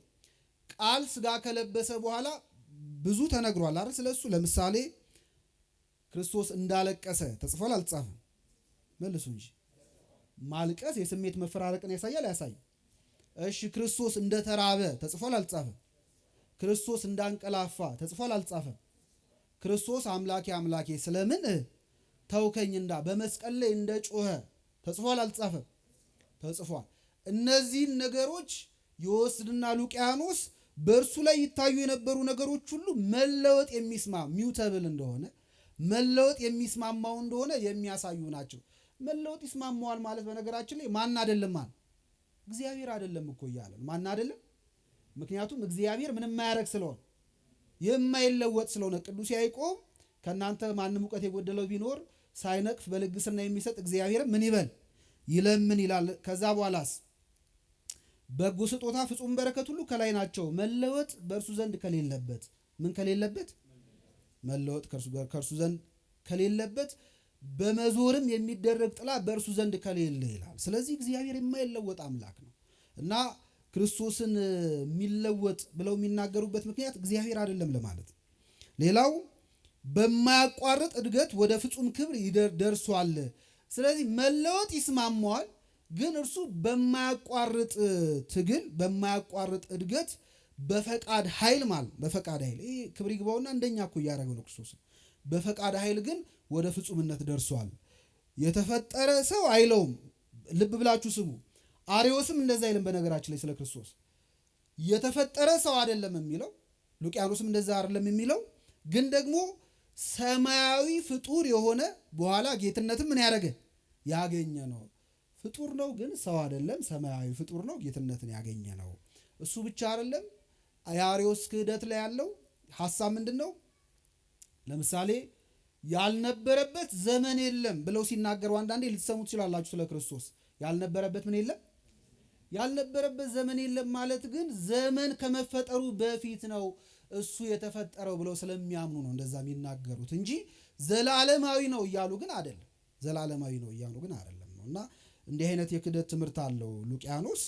ቃል ስጋ ከለበሰ በኋላ ብዙ ተነግሯል አይደል? ስለሱ ለምሳሌ ክርስቶስ እንዳለቀሰ ተጽፏል አልተጻፈም? መልሱ እንጂ። ማልቀስ የስሜት መፈራረቅን ያሳያል አያሳይም? እሺ ክርስቶስ እንደተራበ ተጽፏል አልተጻፈም? ክርስቶስ እንዳንቀላፋ ተጽፏል አልተጻፈም? ክርስቶስ አምላኬ አምላኬ ስለምን ተውከኝ በመስቀል ላይ እንደ ጮኸ ተጽፏል አልተጻፈም? ተጽፏል። እነዚህን ነገሮች ይወስድና ሉቂያኖስ በእርሱ ላይ ይታዩ የነበሩ ነገሮች ሁሉ መለወጥ ሚውተብል እንደሆነ መለወጥ የሚስማማው እንደሆነ የሚያሳዩ ናቸው። መለወጥ ይስማማዋል ማለት በነገራችን ላይ ማን አይደለም? እግዚአብሔር አይደለም እኮ እያለን ማን አይደለም? ምክንያቱም እግዚአብሔር ምንም የማያደርግ ስለሆነ የማይለወጥ ስለሆነ ቅዱስ ያዕቆብ ከእናንተ ማንም እውቀት የጎደለው ቢኖር ሳይነቅፍ በልግስና የሚሰጥ እግዚአብሔር ምን ይበል ይለምን ይላል። ከዛ በኋላስ በጎ ስጦታ ፍጹም በረከት ሁሉ ከላይ ናቸው፣ መለወጥ በእርሱ ዘንድ ከሌለበት ምን ከሌለበት? መለወጥ ከእርሱ ዘንድ ከሌለበት በመዞርም የሚደረግ ጥላ በእርሱ ዘንድ ከሌለ ይላል። ስለዚህ እግዚአብሔር የማይለወጥ አምላክ ነው እና ክርስቶስን የሚለወጥ ብለው የሚናገሩበት ምክንያት እግዚአብሔር አይደለም ለማለት ነው። ሌላው በማያቋርጥ እድገት ወደ ፍጹም ክብር ደርሷል። ስለዚህ መለወጥ ይስማማዋል፣ ግን እርሱ በማያቋርጥ ትግል በማያቋርጥ እድገት በፈቃድ ኃይል ይሄ ክብር ይግባውና እንደኛ እኮ እያደረገው ነው ክርስቶስ። በፈቃድ ኃይል ግን ወደ ፍጹምነት ደርሷል። የተፈጠረ ሰው አይለውም። ልብ ብላችሁ ስሙ። አርዮስም እንደዛ አይልም። በነገራችን ላይ ስለ ክርስቶስ የተፈጠረ ሰው አይደለም የሚለው፣ ሉቂያኖስም እንደዛ አይደለም የሚለው፣ ግን ደግሞ ሰማያዊ ፍጡር የሆነ በኋላ ጌትነትም ምን ያገኘ ነው። ፍጡር ነው ግን ሰው አይደለም። ሰማያዊ ፍጡር ነው፣ ጌትነትን ያገኘ ነው። እሱ ብቻ አይደለም። የአርዮስ ክህደት ላይ ያለው ሐሳብ ምንድን ነው? ለምሳሌ ያልነበረበት ዘመን የለም ብለው ሲናገሩ አንዳንዴ ልትሰሙ ትችላላችሁ። ስለ ክርስቶስ ያልነበረበት ምን የለም? ያልነበረበት ዘመን የለም ማለት ግን ዘመን ከመፈጠሩ በፊት ነው እሱ የተፈጠረው ብለው ስለሚያምኑ ነው እንደዛ የሚናገሩት እንጂ ዘላለማዊ ነው እያሉ ግን አይደለም። ዘላለማዊ ነው እያሉ ግን አይደለም ነው። እና እንዲህ አይነት የክህደት ትምህርት አለው ሉቂያኖስ።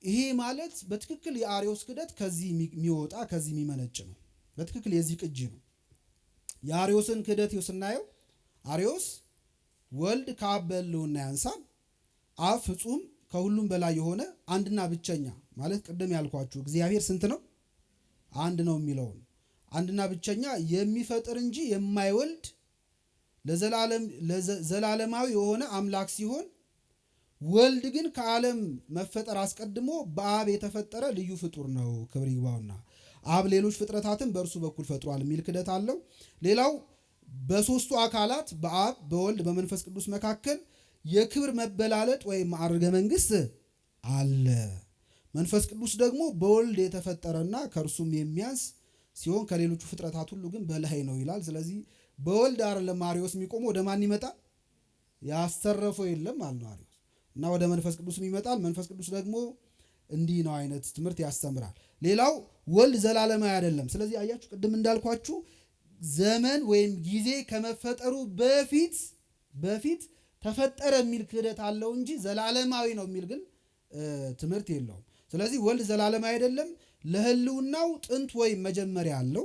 ይሄ ማለት በትክክል የአርዮስ ክህደት ከዚህ የሚወጣ ከዚህ የሚመነጭ ነው። በትክክል የዚህ ቅጂ ነው። የአርዮስን ክህደት ስናየው አርዮስ ወልድ ከአብ በሕልውና ያንሳል፣ አብ ፍጹም ከሁሉም በላይ የሆነ አንድና ብቸኛ ማለት ቅድም ያልኳችሁ እግዚአብሔር ስንት ነው? አንድ ነው የሚለውን አንድና ብቸኛ የሚፈጥር እንጂ የማይወልድ ለዘላለማዊ የሆነ አምላክ ሲሆን ወልድ ግን ከዓለም መፈጠር አስቀድሞ በአብ የተፈጠረ ልዩ ፍጡር ነው። ክብር ይግባውና አብ ሌሎች ፍጥረታትን በእርሱ በኩል ፈጥሯል የሚል ክህደት አለው። ሌላው በሶስቱ አካላት በአብ በወልድ በመንፈስ ቅዱስ መካከል የክብር መበላለጥ ወይም ማዕርገ መንግስት አለ። መንፈስ ቅዱስ ደግሞ በወልድ የተፈጠረና ከእርሱም የሚያንስ ሲሆን ከሌሎቹ ፍጥረታት ሁሉ ግን በላይ ነው ይላል። ስለዚህ በወልድ አይደለም አርዮስ የሚቆመው፣ ወደ ማን ይመጣል? ያስተረፈው የለም አለ ነው አርዮስ እና ወደ መንፈስ ቅዱስም ይመጣል። መንፈስ ቅዱስ ደግሞ እንዲህ ነው አይነት ትምህርት ያስተምራል። ሌላው ወልድ ዘላለማዊ አይደለም። ስለዚህ አያችሁ ቅድም እንዳልኳችሁ ዘመን ወይም ጊዜ ከመፈጠሩ በፊት ተፈጠረ የሚል ክህደት አለው እንጂ ዘላለማዊ ነው የሚል ግን ትምህርት የለውም። ስለዚህ ወልድ ዘላለማዊ አይደለም። ለህልውናው ጥንት ወይም መጀመሪያ አለው።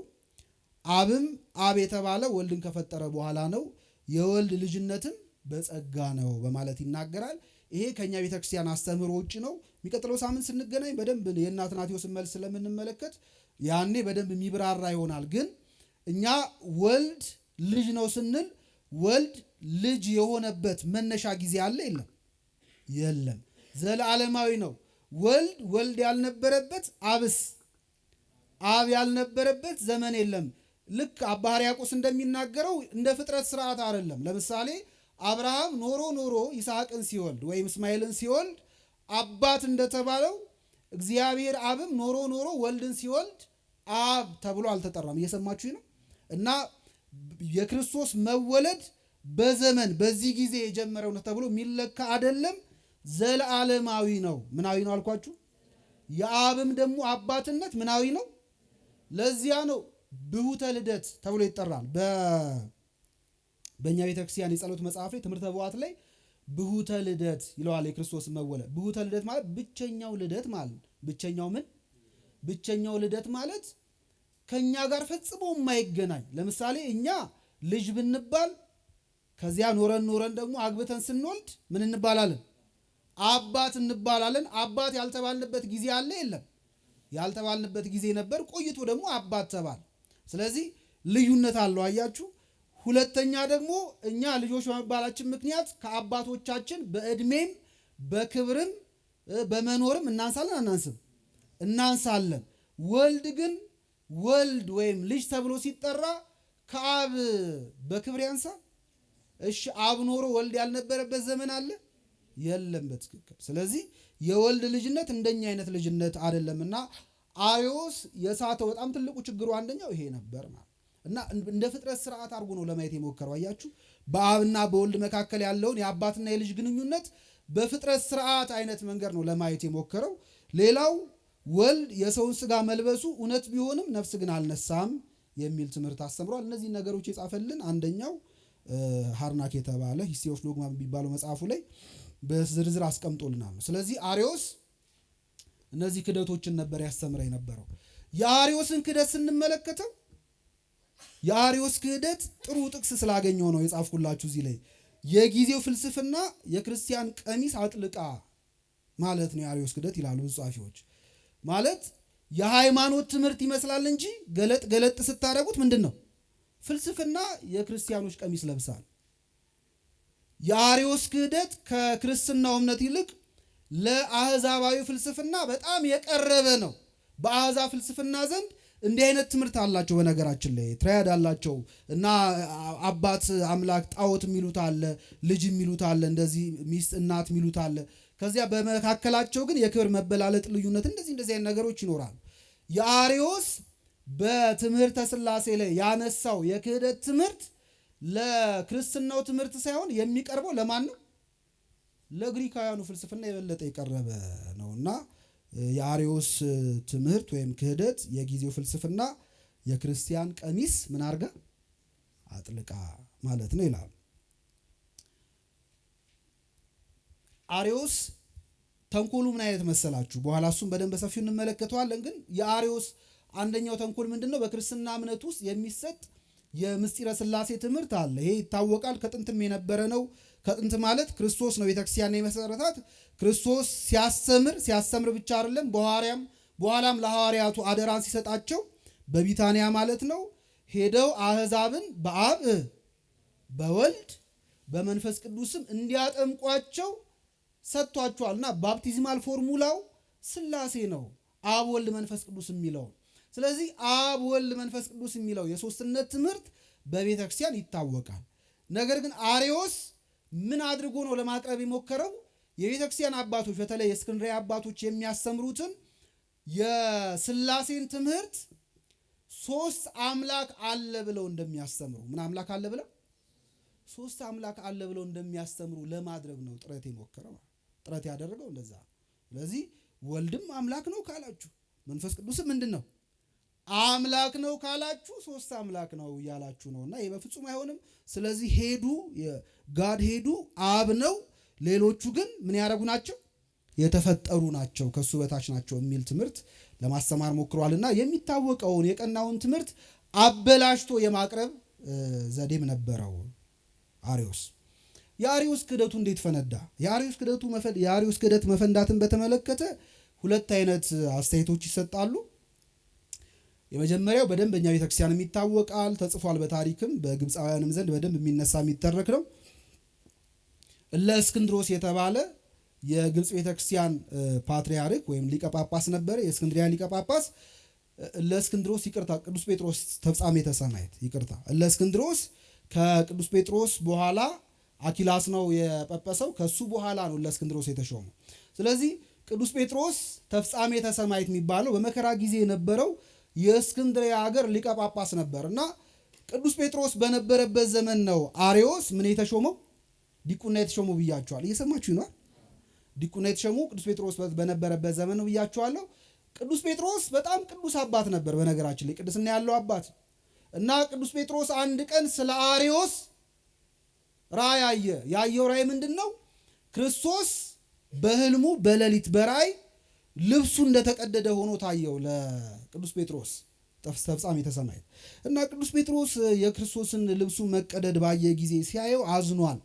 አብም አብ የተባለ ወልድን ከፈጠረ በኋላ ነው። የወልድ ልጅነትም በጸጋ ነው በማለት ይናገራል። ይሄ ከኛ ቤተክርስቲያን አስተምህሮ ውጭ ነው። የሚቀጥለው ሳምንት ስንገናኝ በደንብ የእናትናቴዎስን መልስ ስለምንመለከት ያኔ በደንብ የሚብራራ ይሆናል። ግን እኛ ወልድ ልጅ ነው ስንል ወልድ ልጅ የሆነበት መነሻ ጊዜ አለ? የለም። ዘላለማዊ ነው። ወልድ ያልነበረበት አብ ያልነበረበት ዘመን የለም። ልክ አባ ሕርያቆስ እንደሚናገረው እንደ ፍጥረት ስርዓት አይደለም። ለምሳሌ አብርሃም ኖሮ ይስሐቅን ሲወልድ ወይም እስማኤልን ሲወልድ አባት እንደተባለው እግዚአብሔር አብም ኖሮ ወልድን ሲወልድ አብ ተብሎ አልተጠራም። እየሰማችሁ ነው። እና የክርስቶስ መወለድ በዘመን በዚህ ጊዜ የጀመረው ነው ተብሎ የሚለካ አይደለም። ዘለዓለማዊ ነው። ምናዊ ነው አልኳችሁ። የአብም ደግሞ አባትነት ምናዊ ነው። ለዚያ ነው ብሁተ ልደት ተብሎ ይጠራል። በእኛ ቤተክርስቲያን የጸሎት መጽሐፍ ላይ ትምህርተ ኅቡዓት ላይ ብሁተ ልደት ይለዋል። የክርስቶስ መወለድ ብሁተ ልደት ማለት ብቸኛው ልደት ማለት ብቸኛው ልደት ማለት ከኛ ጋር ፈጽሞ የማይገናኝ። ለምሳሌ እኛ ልጅ ብንባል ከዚያ ኖረን ደግሞ አግብተን ስንወልድ ምን እንባላለን? አባት እንባላለን። አባት ያልተባልንበት ጊዜ አለ? የለም። ያልተባልንበት ጊዜ ነበር። ቆይቶ ደግሞ አባት ተባል። ስለዚህ ልዩነት አለው። አያችሁ። ሁለተኛ ደግሞ እኛ ልጆች በመባላችን ምክንያት ከአባቶቻችን በዕድሜም በክብርም በመኖርም እናንሳለን? እናንሳለን። ወልድ ግን ወልድ ወይም ልጅ ተብሎ ሲጠራ ከአብ በክብር ያንሳ? እሺ፣ አብ ኖሮ ወልድ ያልነበረበት ዘመን አለ? የለም በትክክል። ስለዚህ የወልድ ልጅነት እንደኛ አይነት ልጅነት አይደለምና አርዮስ የሳተው በጣም ትልቁ ችግሩ አንደኛው ይሄ ነበር ማለት እና እንደ ፍጥረት ስርዓት አድርጎ ነው ለማየት የሞከረው። አያችሁ፣ በአብና በወልድ መካከል ያለውን የአባትና የልጅ ግንኙነት በፍጥረት ስርዓት አይነት መንገድ ነው ለማየት የሞከረው። ሌላው ወልድ የሰውን ስጋ መልበሱ እውነት ቢሆንም ነፍስ ግን አልነሳም የሚል ትምህርት አስተምሯል። እነዚህ ነገሮች የጻፈልን አንደኛው ሃርናክ የተባለ ሂስቶሪ ኦፍ ዶግማ የሚባለው መጽሐፉ ላይ በዝርዝር አስቀምጦልናል። ስለዚህ አርዮስ እነዚህ ክደቶችን ነበር ያስተምረ የነበረው። የአርዮስን ክደት ስንመለከተው የአርዮስ ክህደት ጥሩ ጥቅስ ስላገኘው ነው የጻፍኩላችሁ እዚህ ላይ። የጊዜው ፍልስፍና የክርስቲያን ቀሚስ አጥልቃ ማለት ነው የአርዮስ ክህደት ይላሉ ብዙ ጸሐፊዎች። ማለት የሃይማኖት ትምህርት ይመስላል እንጂ ገለጥ ስታደርጉት ምንድን ነው? ፍልስፍና የክርስቲያኖች ቀሚስ ለብሳል። የአርዮስ ክህደት ከክርስትናው እምነት ይልቅ ለአህዛባዊ ፍልስፍና በጣም የቀረበ ነው። በአህዛብ ፍልስፍና ዘንድ እንዲህ አይነት ትምህርት አላቸው። በነገራችን ላይ ትራያድ አላቸው እና አባት አምላክ ጣዖት የሚሉት አለ፣ ልጅ የሚሉት አለ፣ እንደዚህ ሚስት እናት የሚሉት አለ። ከዚያ በመካከላቸው ግን የክብር መበላለጥ ልዩነት እንደዚህ አይነት ነገሮች ይኖራል። የአርዮስ በትምህርተ ሥላሴ ላይ ያነሳው የክህደት ትምህርት ለክርስትናው ትምህርት ሳይሆን የሚቀርበው ለማን ነው? ለግሪካውያኑ ፍልስፍና የበለጠ የቀረበ ነውና የአርዮስ ትምህርት ወይም ክህደት የጊዜው ፍልስፍና የክርስቲያን ቀሚስ ምን አርጋ አጥልቃ ማለት ነው ይላል። አርዮስ ተንኮሉ ምን አይነት መሰላችሁ? በኋላ እሱም በደንብ በሰፊው እንመለከተዋለን። ግን የአርዮስ አንደኛው ተንኮል ምንድነው? በክርስትና እምነት ውስጥ የሚሰጥ የምስጢረ ሥላሴ ትምህርት አለ። ይሄ ይታወቃል። ከጥንትም የነበረ ነው። ከጥንት ማለት ክርስቶስ ነው ቤተክርስቲያን የመሰረታት። ክርስቶስ ሲያስተምር ብቻ አይደለም፣ በኋላም ለሐዋርያቱ አደራን ሲሰጣቸው በቢታንያ ማለት ነው ሄደው አህዛብን በአብ በወልድ በመንፈስ ቅዱስም እንዲያጠምቋቸው ሰጥቷቸዋልና ባፕቲዝማል ፎርሙላው ሥላሴ ነው፣ አብ ወልድ መንፈስ ቅዱስ የሚለው። ስለዚህ አብ ወልድ መንፈስ ቅዱስ የሚለው የሶስትነት ትምህርት በቤተ ክርስቲያን ይታወቃል። ነገር ግን አርዮስ ምን አድርጎ ነው ለማቅረብ የሞከረው? የቤተክርስቲያን አባቶች በተለይ የእስክንድርያ አባቶች የሚያስተምሩትን የሥላሴን ትምህርት ሶስት አምላክ አለ ብለው እንደሚያስተምሩ ምን አምላክ አለ ብለው ሶስት አምላክ አለ ብለው እንደሚያስተምሩ ለማድረግ ነው ጥረት ያደረገው እንደዛ። ስለዚህ ወልድም አምላክ ነው ካላችሁ መንፈስ ቅዱስም ምንድነው አምላክ ነው ካላችሁ ሶስት አምላክ ነው እያላችሁ ነውና ይሄ በፍጹም አይሆንም። ስለዚህ ጋድ ሄዱ አብ ነው፣ ሌሎቹ ግን ምን ያደረጉ ናቸው? የተፈጠሩ ናቸው፣ ከሱ በታች ናቸው የሚል ትምህርት ለማስተማር ሞክሯልና የሚታወቀውን የቀናውን ትምህርት አበላሽቶ የማቅረብ ዘዴም ነበረው አሪዮስ። የአሪዮስ ክህደቱ እንዴት ፈነዳ? የአሪዮስ ክህደት መፈንዳትን በተመለከተ ሁለት አይነት አስተያየቶች ይሰጣሉ። የመጀመሪያው በደንበኛ ቤተክርስቲያንም ይታወቃል፣ ተጽፏል፣ በታሪክም በግብፃውያንም ዘንድ በደንብ የሚነሳ የሚተረክ ነው። እለእስክንድሮስ የተባለ የግብፅ ቤተክርስቲያን ፓትርያርክ ወይም ሊቀ ጳጳስ ነበረ፣ የእስክንድሪያ ሊቀ ጳጳስ። እለእስክንድሮስ ቅዱስ ጴጥሮስ ተፍጻሜተ ሰማዕት እለእስክንድሮስ ከቅዱስ ጴጥሮስ በኋላ አኪላስ ነው የጳጳሰው፣ ከሱ በኋላ ነው እለእስክንድሮስ የተሾመው። ስለዚህ ቅዱስ ጴጥሮስ ተፍጻሜተ ሰማዕት የሚባለው በመከራ ጊዜ የነበረው የእስክንድርያ ሀገር ሊቀ ጳጳስ ነበር እና ቅዱስ ጴጥሮስ በነበረበት ዘመን ነው አሪዮስ ምን የተሾመው? ዲቁና የተሾመው ብያቸዋል። እየሰማችሁ ነው? ዲቁና የተሾመው ቅዱስ ጴጥሮስ በነበረበት ዘመን ነው ብያቸዋለሁ። ቅዱስ ጴጥሮስ በጣም ቅዱስ አባት ነበር፣ በነገራችን ላይ ቅድስና ያለው አባት እና ቅዱስ ጴጥሮስ አንድ ቀን ስለ አሪዮስ ራእይ አየ። ያየው ራእይ ምንድን ነው? ክርስቶስ በህልሙ በሌሊት በራእይ ልብሱ እንደተቀደደ ሆኖ ታየው ለቅዱስ ጴጥሮስ ተፍጻሜተ ሰማዕት እና ቅዱስ ጴጥሮስ የክርስቶስን ልብሱ መቀደድ ባየ ጊዜ ሲያየው አዝኗል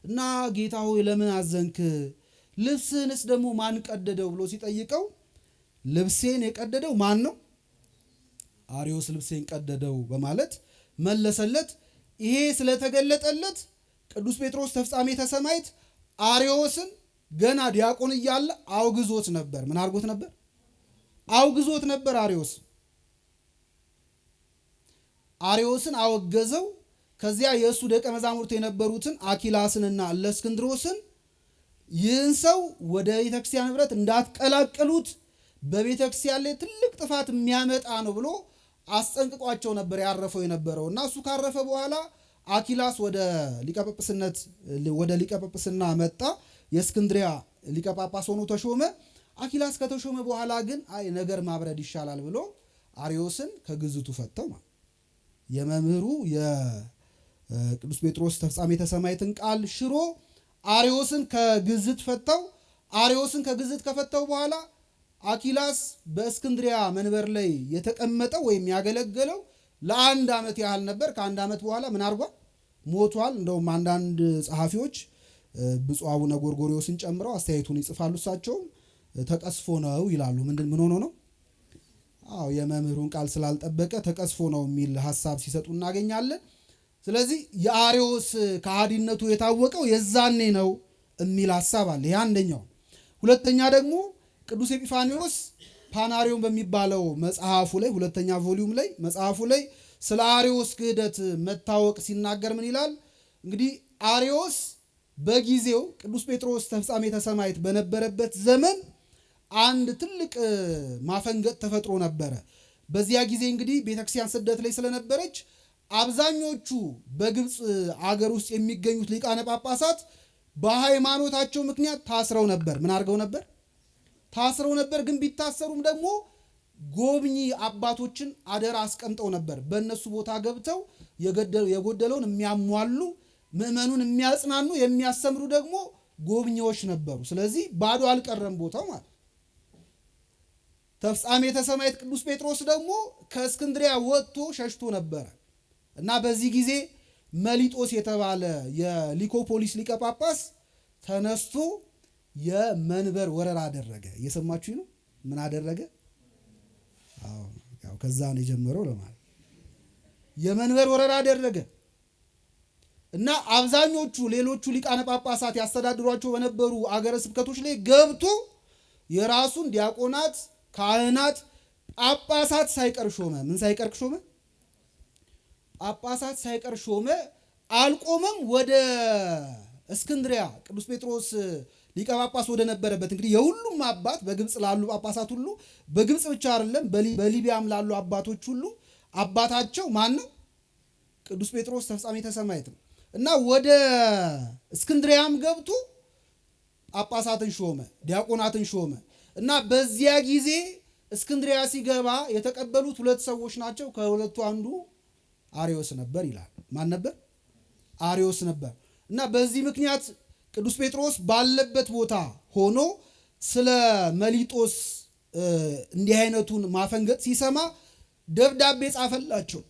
እና ጌታ ሆይ ለምን አዘንክ? ልብስህንስ ደግሞ ማን ቀደደው ብሎ ሲጠይቀው ልብሴን የቀደደው ማን ነው? አሪዮስ ልብሴን ቀደደው በማለት መለሰለት። ይሄ ስለተገለጠለት ቅዱስ ጴጥሮስ ተፍጻሜተ ሰማዕት አሪዮስን ገና ዲያቆን እያለ አውግዞት ነበር። ምን አድርጎት ነበር? አውግዞት ነበር። አሪዮስን አወገዘው። ከዚያ የእሱ ደቀ መዛሙርት የነበሩትን አኪላስንና እለእስክንድሮስን ይህን ሰው ወደ ቤተክርስቲያን ህብረት እንዳትቀላቀሉት፣ በቤተክርስቲያን ላይ ትልቅ ጥፋት የሚያመጣ ነው ብሎ አስጠንቅቋቸው ነበር ያረፈው የነበረው እና እሱ ካረፈ በኋላ አኪላስ ወደ ሊቀ ጵጵስና መጣ። የእስክንድሪያ ሊቀ ጳጳስ ሆኖ ተሾመ። አኪላስ ከተሾመ በኋላ ግን ነገር ማብረድ ይሻላል ብሎ አሪዮስን ከግዝቱ ፈተው። የመምህሩ የቅዱስ ጴጥሮስ ተፍጻሜተ ሰማዕትን ቃል ሽሮ አሪዮስን ከግዝት ፈተው። አሪዮስን ከግዝት ከፈተው በኋላ አኪላስ በእስክንድሪያ መንበር ላይ የተቀመጠው ወይም ያገለገለው ለአንድ ዓመት ያህል ነበር። ከአንድ ዓመት በኋላ ምን አድርጓል? ሞቷል። እንደውም አንዳንድ ጸሐፊዎች ብፁዕ አቡነ ጎርጎርዮስን ጨምረው አስተያየቱን ይጽፋሉ። እሳቸውም ተቀስፎ ነው ይላሉ። ምን ሆኖ ነው? የመምህሩን ቃል ስላልጠበቀ ተቀስፎ ነው የሚል ሐሳብ ሲሰጡ እናገኛለን። ስለዚህ የአሪዮስ ከሃዲነቱ የታወቀው የዛኔ ነው የሚል ሐሳብ አለ። ይህ አንደኛው። ሁለተኛ ደግሞ ቅዱስ ኤጲፋኒዎስ ፓናሪዮን በሚባለው መጽሐፉ ላይ ሁለተኛ ቮሊዩም ላይ መጽሐፉ ላይ ስለ አሪዮስ ክህደት መታወቅ ሲናገር ምን ይላል? እንግዲህ አሪዮስ በጊዜው ቅዱስ ጴጥሮስ ተፍጻሜተ ሰማዕት በነበረበት ዘመን አንድ ትልቅ ማፈንገጥ ተፈጥሮ ነበረ። በዚያ ጊዜ እንግዲህ ቤተክርስቲያን ስደት ላይ ስለነበረች አብዛኞቹ በግብፅ አገር ውስጥ የሚገኙት ሊቃነ ጳጳሳት በሃይማኖታቸው ምክንያት ታስረው ነበር። ምን አድርገው ነበር? ታስረው ነበር። ግን ቢታሰሩም ደግሞ ጎብኚ አባቶችን አደራ አስቀምጠው ነበር። በእነሱ ቦታ ገብተው የጎደለውን የሚያሟሉ፣ ምዕመኑን የሚያጽናኑ፣ የሚያስተምሩ ደግሞ ጎብኚዎች ነበሩ። ስለዚህ ባዶ አልቀረም ቦታው ማለት። ተፍጻሜተ ሰማዕት ቅዱስ ጴጥሮስ ደግሞ ከእስክንድሪያ ወጥቶ ሸሽቶ ነበረ እና በዚህ ጊዜ መሊጦስ የተባለ የሊኮፖሊስ ሊቀ ጳጳስ ተነስቶ የመንበር ወረራ አደረገ። እየሰማችሁ ነው? ምን አደረገ? ያው ከዛ ነው የጀመረው ለማለት። የመንበር ወረራ አደረገ እና አብዛኞቹ ሌሎቹ ሊቃነ ጳጳሳት ያስተዳድሯቸው በነበሩ አገረ ስብከቶች ላይ ገብቶ የራሱን ዲያቆናት፣ ካህናት፣ ጳጳሳት ሳይቀር ሾመ። ምን ሳይቀር ሾመ? ጳጳሳት ሳይቀር ሾመ። አልቆመም። ወደ እስክንድሪያ ቅዱስ ጴጥሮስ ሊቀ ጳጳስ ወደ ነበረበት እንግዲህ የሁሉም አባት በግብፅ ላሉ ጳጳሳት ሁሉ በግብፅ ብቻ አይደለም በሊቢያም ላሉ አባቶች ሁሉ አባታቸው ማን ነው? ቅዱስ ጴጥሮስ ተፍጻሜተ ሰማዕት ነው። እና ወደ እስክንድሪያም ገብቶ ጳጳሳትን ሾመ፣ ዲያቆናትን ሾመ። እና በዚያ ጊዜ እስክንድሪያ ሲገባ የተቀበሉት ሁለት ሰዎች ናቸው። ከሁለቱ አንዱ አርዮስ ነበር ይላል። ማን ነበር? አርዮስ ነበር። እና በዚህ ምክንያት ቅዱስ ጴጥሮስ ባለበት ቦታ ሆኖ ስለ መሊጦስ እንዲህ አይነቱን ማፈንገጥ ሲሰማ ደብዳቤ ጻፈላቸው።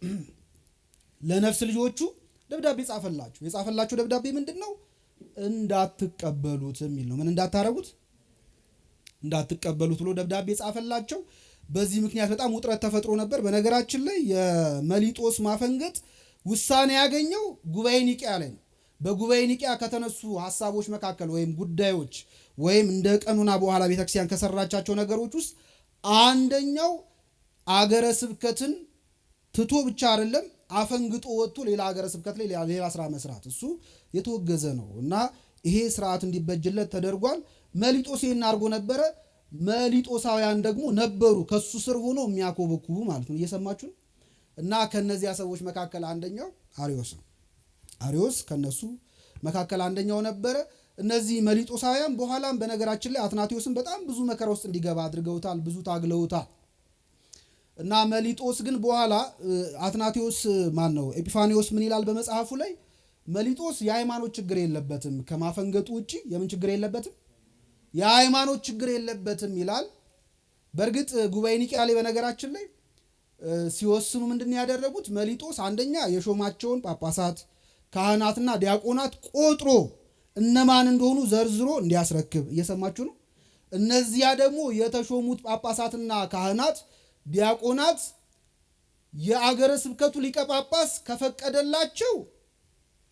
ለነፍስ ልጆቹ ደብዳቤ ጻፈላቸው። የጻፈላቸው ደብዳቤ ምንድን ነው? እንዳትቀበሉት የሚል ነው። ምን እንዳታረጉት? እንዳትቀበሉት ብሎ ደብዳቤ ጻፈላቸው። በዚህ ምክንያት በጣም ውጥረት ተፈጥሮ ነበር። በነገራችን ላይ የመሊጦስ ማፈንገጥ ውሳኔ ያገኘው ጉባኤ ኒቂያ ላይ ነው። በጉባኤ ኒቂያ ከተነሱ ሐሳቦች መካከል ወይም ጉዳዮች ወይም እንደ ቀኑና በኋላ ቤተክርስቲያን ከሰራቻቸው ነገሮች ውስጥ አንደኛው አገረ ስብከትን ትቶ ብቻ አይደለም አፈንግጦ ወጥቶ ሌላ ሀገረ ስብከት ላይ ሌላ ስራ መስራት እሱ የተወገዘ ነው እና ይሄ ስርዓት እንዲበጅለት ተደርጓል። መሊጦስ ይሄን አድርጎ ነበረ። መሊጦሳውያን ደግሞ ነበሩ ከሱ ስር ሆኖ የሚያኮበኩቡ ማለት ነው። እየሰማችሁ ነው። እና ከነዚያ ሰዎች መካከል አንደኛው አርዮስ ነው። አርዮስ ከነሱ መካከል አንደኛው ነበረ። እነዚህ መሊጦሳውያን በኋላም በነገራችን ላይ አትናቴዎስን በጣም ብዙ መከራ ውስጥ እንዲገባ አድርገውታል። ብዙ ታግለውታል። እና መሊጦስ ግን በኋላ አትናቴዎስ ማን ነው ኤጲፋኒዎስ ምን ይላል በመጽሐፉ ላይ? መሊጦስ የሃይማኖት ችግር የለበትም፣ ከማፈንገጡ ውጪ የምን ችግር የለበትም? የሃይማኖት ችግር የለበትም ይላል። በእርግጥ ጉባኤ ኒቂያ ላይ በነገራችን ላይ ሲወስኑ ምንድን ያደረጉት? መሊጦስ አንደኛ የሾማቸውን ጳጳሳት ካህናትና ዲያቆናት ቆጥሮ እነማን እንደሆኑ ዘርዝሮ እንዲያስረክብ። እየሰማችሁ ነው። እነዚያ ደግሞ የተሾሙት ጳጳሳትና ካህናት ዲያቆናት የአገረ ስብከቱ ሊቀ ጳጳስ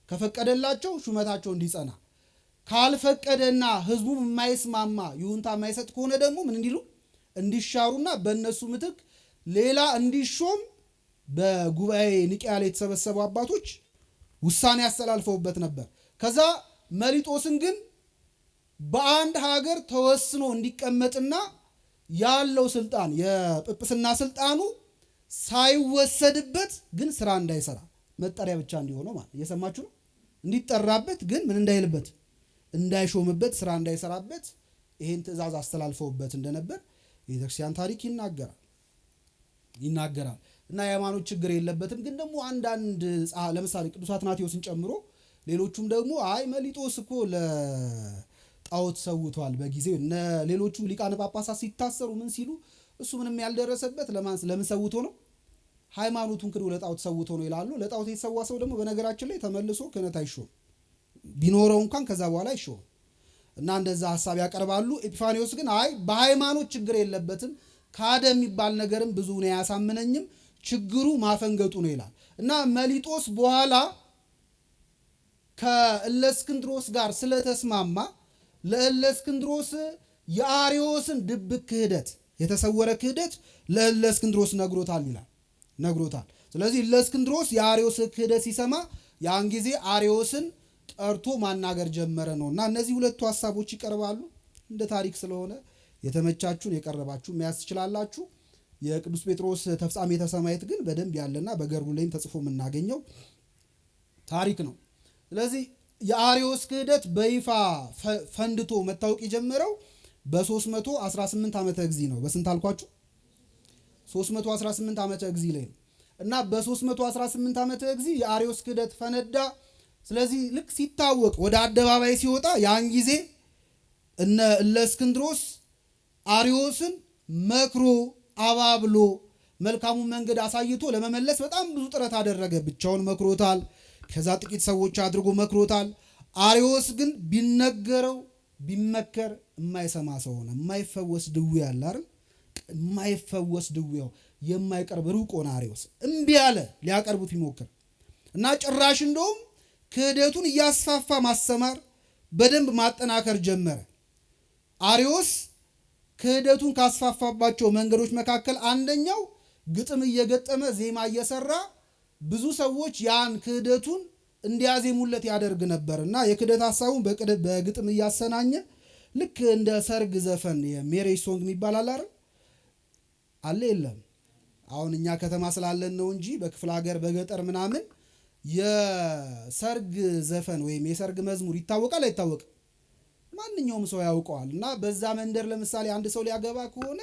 ከፈቀደላቸው ሹመታቸው እንዲጸና፣ ካልፈቀደና ህዝቡ የማይስማማ ይሁንታ የማይሰጥ ከሆነ ደግሞ ምን እንዲሉ እንዲሻሩና በእነሱ ምትክ ሌላ እንዲሾም በጉባኤ ኒቂያ ላይ የተሰበሰቡ አባቶች ውሳኔ ያስተላልፈውበት ነበር። ከዛ መሊጦስን ግን በአንድ ሀገር ተወስኖ እንዲቀመጥና ያለው ስልጣን የጵጵስና ስልጣኑ ሳይወሰድበት ግን ስራ እንዳይሰራ መጠሪያ ብቻ እንዲሆነው ማለት እየሰማችሁ ነው። እንዲጠራበት ግን ምን እንዳይልበት እንዳይሾምበት ስራ እንዳይሰራበት ይሄን ትእዛዝ አስተላልፈውበት እንደነበር የቤተክርስቲያን ታሪክ ይናገራል። እና የሃይማኖት ችግር የለበትም። ግን ደግሞ አንዳንድ ለምሳሌ ቅዱስ አትናቴዎስን ጨምሮ ሌሎቹም ደግሞ አይ መሊጦስ እኮ ለጣዖት ሰውቷል በጊዜው ሌሎቹም ሊቃነ ጳጳሳት ሲታሰሩ ምን ሲሉ እሱ ምንም ያልደረሰበት ለምን ሰውቶ ነው? ሃይማኖቱን ክዶ ለጣዖት ሰውቶ ነው ይላሉ። ለጣዖት የተሰዋ ሰው ደግሞ በነገራችን ላይ ተመልሶ ክህነት አይሾም፣ ቢኖረው እንኳን ከዛ በኋላ አይሾም። እና እንደዛ ሐሳብ ያቀርባሉ። ኤጲፋኒዎስ ግን አይ በሃይማኖት ችግር የለበትም፣ ካደ የሚባል ነገርም ብዙ ነው ያሳምነኝም፣ ችግሩ ማፈንገጡ ነው ይላል። እና መሊጦስ በኋላ ከእለእስክንድሮስ ጋር ስለተስማማ ለእለእስክንድሮስ የአርዮስን ድብቅ ክህደት የተሰወረ ክህደት ለእለእስክንድሮስ ነግሮታል። ስለዚህ እለእስክንድሮስ የአርዮስ ክህደት ሲሰማ ያን ጊዜ አርዮስን ጠርቶ ማናገር ጀመረ ነው። እና እነዚህ ሁለቱ ሐሳቦች ይቀርባሉ። እንደ ታሪክ ስለሆነ የተመቻችሁን የቀረባችሁ መያዝ ትችላላችሁ። የቅዱስ ጴጥሮስ ተፍጻሜተ ሰማዕት ግን በደንብ ያለና በገድሉ ላይም ተጽፎ የምናገኘው ታሪክ ነው። ስለዚህ የአርዮስ ክህደት በይፋ ፈንድቶ መታወቅ የጀመረው በ318 ዓመተ እግዚ ነው። በስንት አልኳችሁ? 318 ዓመተ እግዚ ላይ ነው። እና በ318 ዓመተ እግዚ የአርዮስ ክህደት ፈነዳ። ስለዚህ ልክ ሲታወቅ ወደ አደባባይ ሲወጣ ያን ጊዜ እነ እለእስክንድሮስ አርዮስን መክሮ አባብሎ መልካሙን መንገድ አሳይቶ ለመመለስ በጣም ብዙ ጥረት አደረገ። ብቻውን መክሮታል። ከዛ ጥቂት ሰዎች አድርጎ መክሮታል። አርዮስ ግን ቢነገረው ቢመከር የማይሰማ ሰው ሆነ። የማይፈወስ ድዌ ያለ አይደል? የማይፈወስ ድዌው የማይቀርብ ሩቅ ሆነ። አርዮስ እምቢ አለ ሊያቀርቡት ቢሞክር እና ጭራሽ እንደውም ክህደቱን እያስፋፋ ማስተማር በደንብ ማጠናከር ጀመረ። አርዮስ ክህደቱን ካስፋፋባቸው መንገዶች መካከል አንደኛው ግጥም እየገጠመ ዜማ እየሰራ ብዙ ሰዎች ያን ክህደቱን እንዲያዜሙለት ያደርግ ነበር እና የክህደት ሐሳቡን በግጥም እያሰናኘ ልክ እንደ ሰርግ ዘፈን የሜሬጅ ሶንግ የሚባል አለ የለም? አሁን እኛ ከተማ ስላለን ነው እንጂ በክፍለ ሀገር በገጠር ምናምን የሰርግ ዘፈን ወይም የሰርግ መዝሙር ይታወቃል አይታወቅም? ማንኛውም ሰው ያውቀዋል። እና በዛ መንደር ለምሳሌ አንድ ሰው ሊያገባ ከሆነ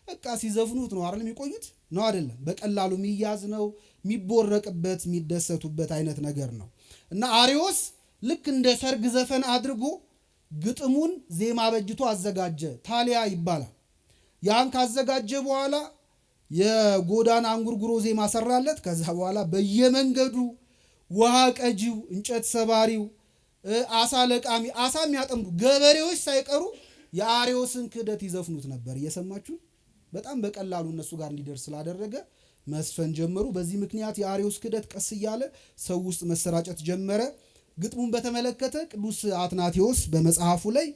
በቃ ሲዘፍኑት ነው አይደል የሚቆዩት? ነው አይደለም? በቀላሉ የሚያዝ ነው፣ የሚቦረቅበት የሚደሰቱበት አይነት ነገር ነው። እና አርዮስ ልክ እንደ ሰርግ ዘፈን አድርጎ ግጥሙን ዜማ በጅቶ አዘጋጀ። ታሊያ ይባላል። ያን ካዘጋጀ በኋላ የጎዳና አንጉርጉሮ ዜማ ሰራለት። ከዛ በኋላ በየመንገዱ ውሃ ቀጂው፣ እንጨት ሰባሪው፣ አሳ ለቃሚ፣ አሳ የሚያጠምዱ ገበሬዎች ሳይቀሩ የአርዮስን ክህደት ይዘፍኑት ነበር። እየሰማችሁ በጣም በቀላሉ እነሱ ጋር እንዲደርስ ስላደረገ መስፈን ጀመሩ። በዚህ ምክንያት የአርዮስ ክህደት ቀስ እያለ ሰው ውስጥ መሰራጨት ጀመረ። ግጥሙን በተመለከተ ቅዱስ አትናቴዎስ በመጽሐፉ ላይ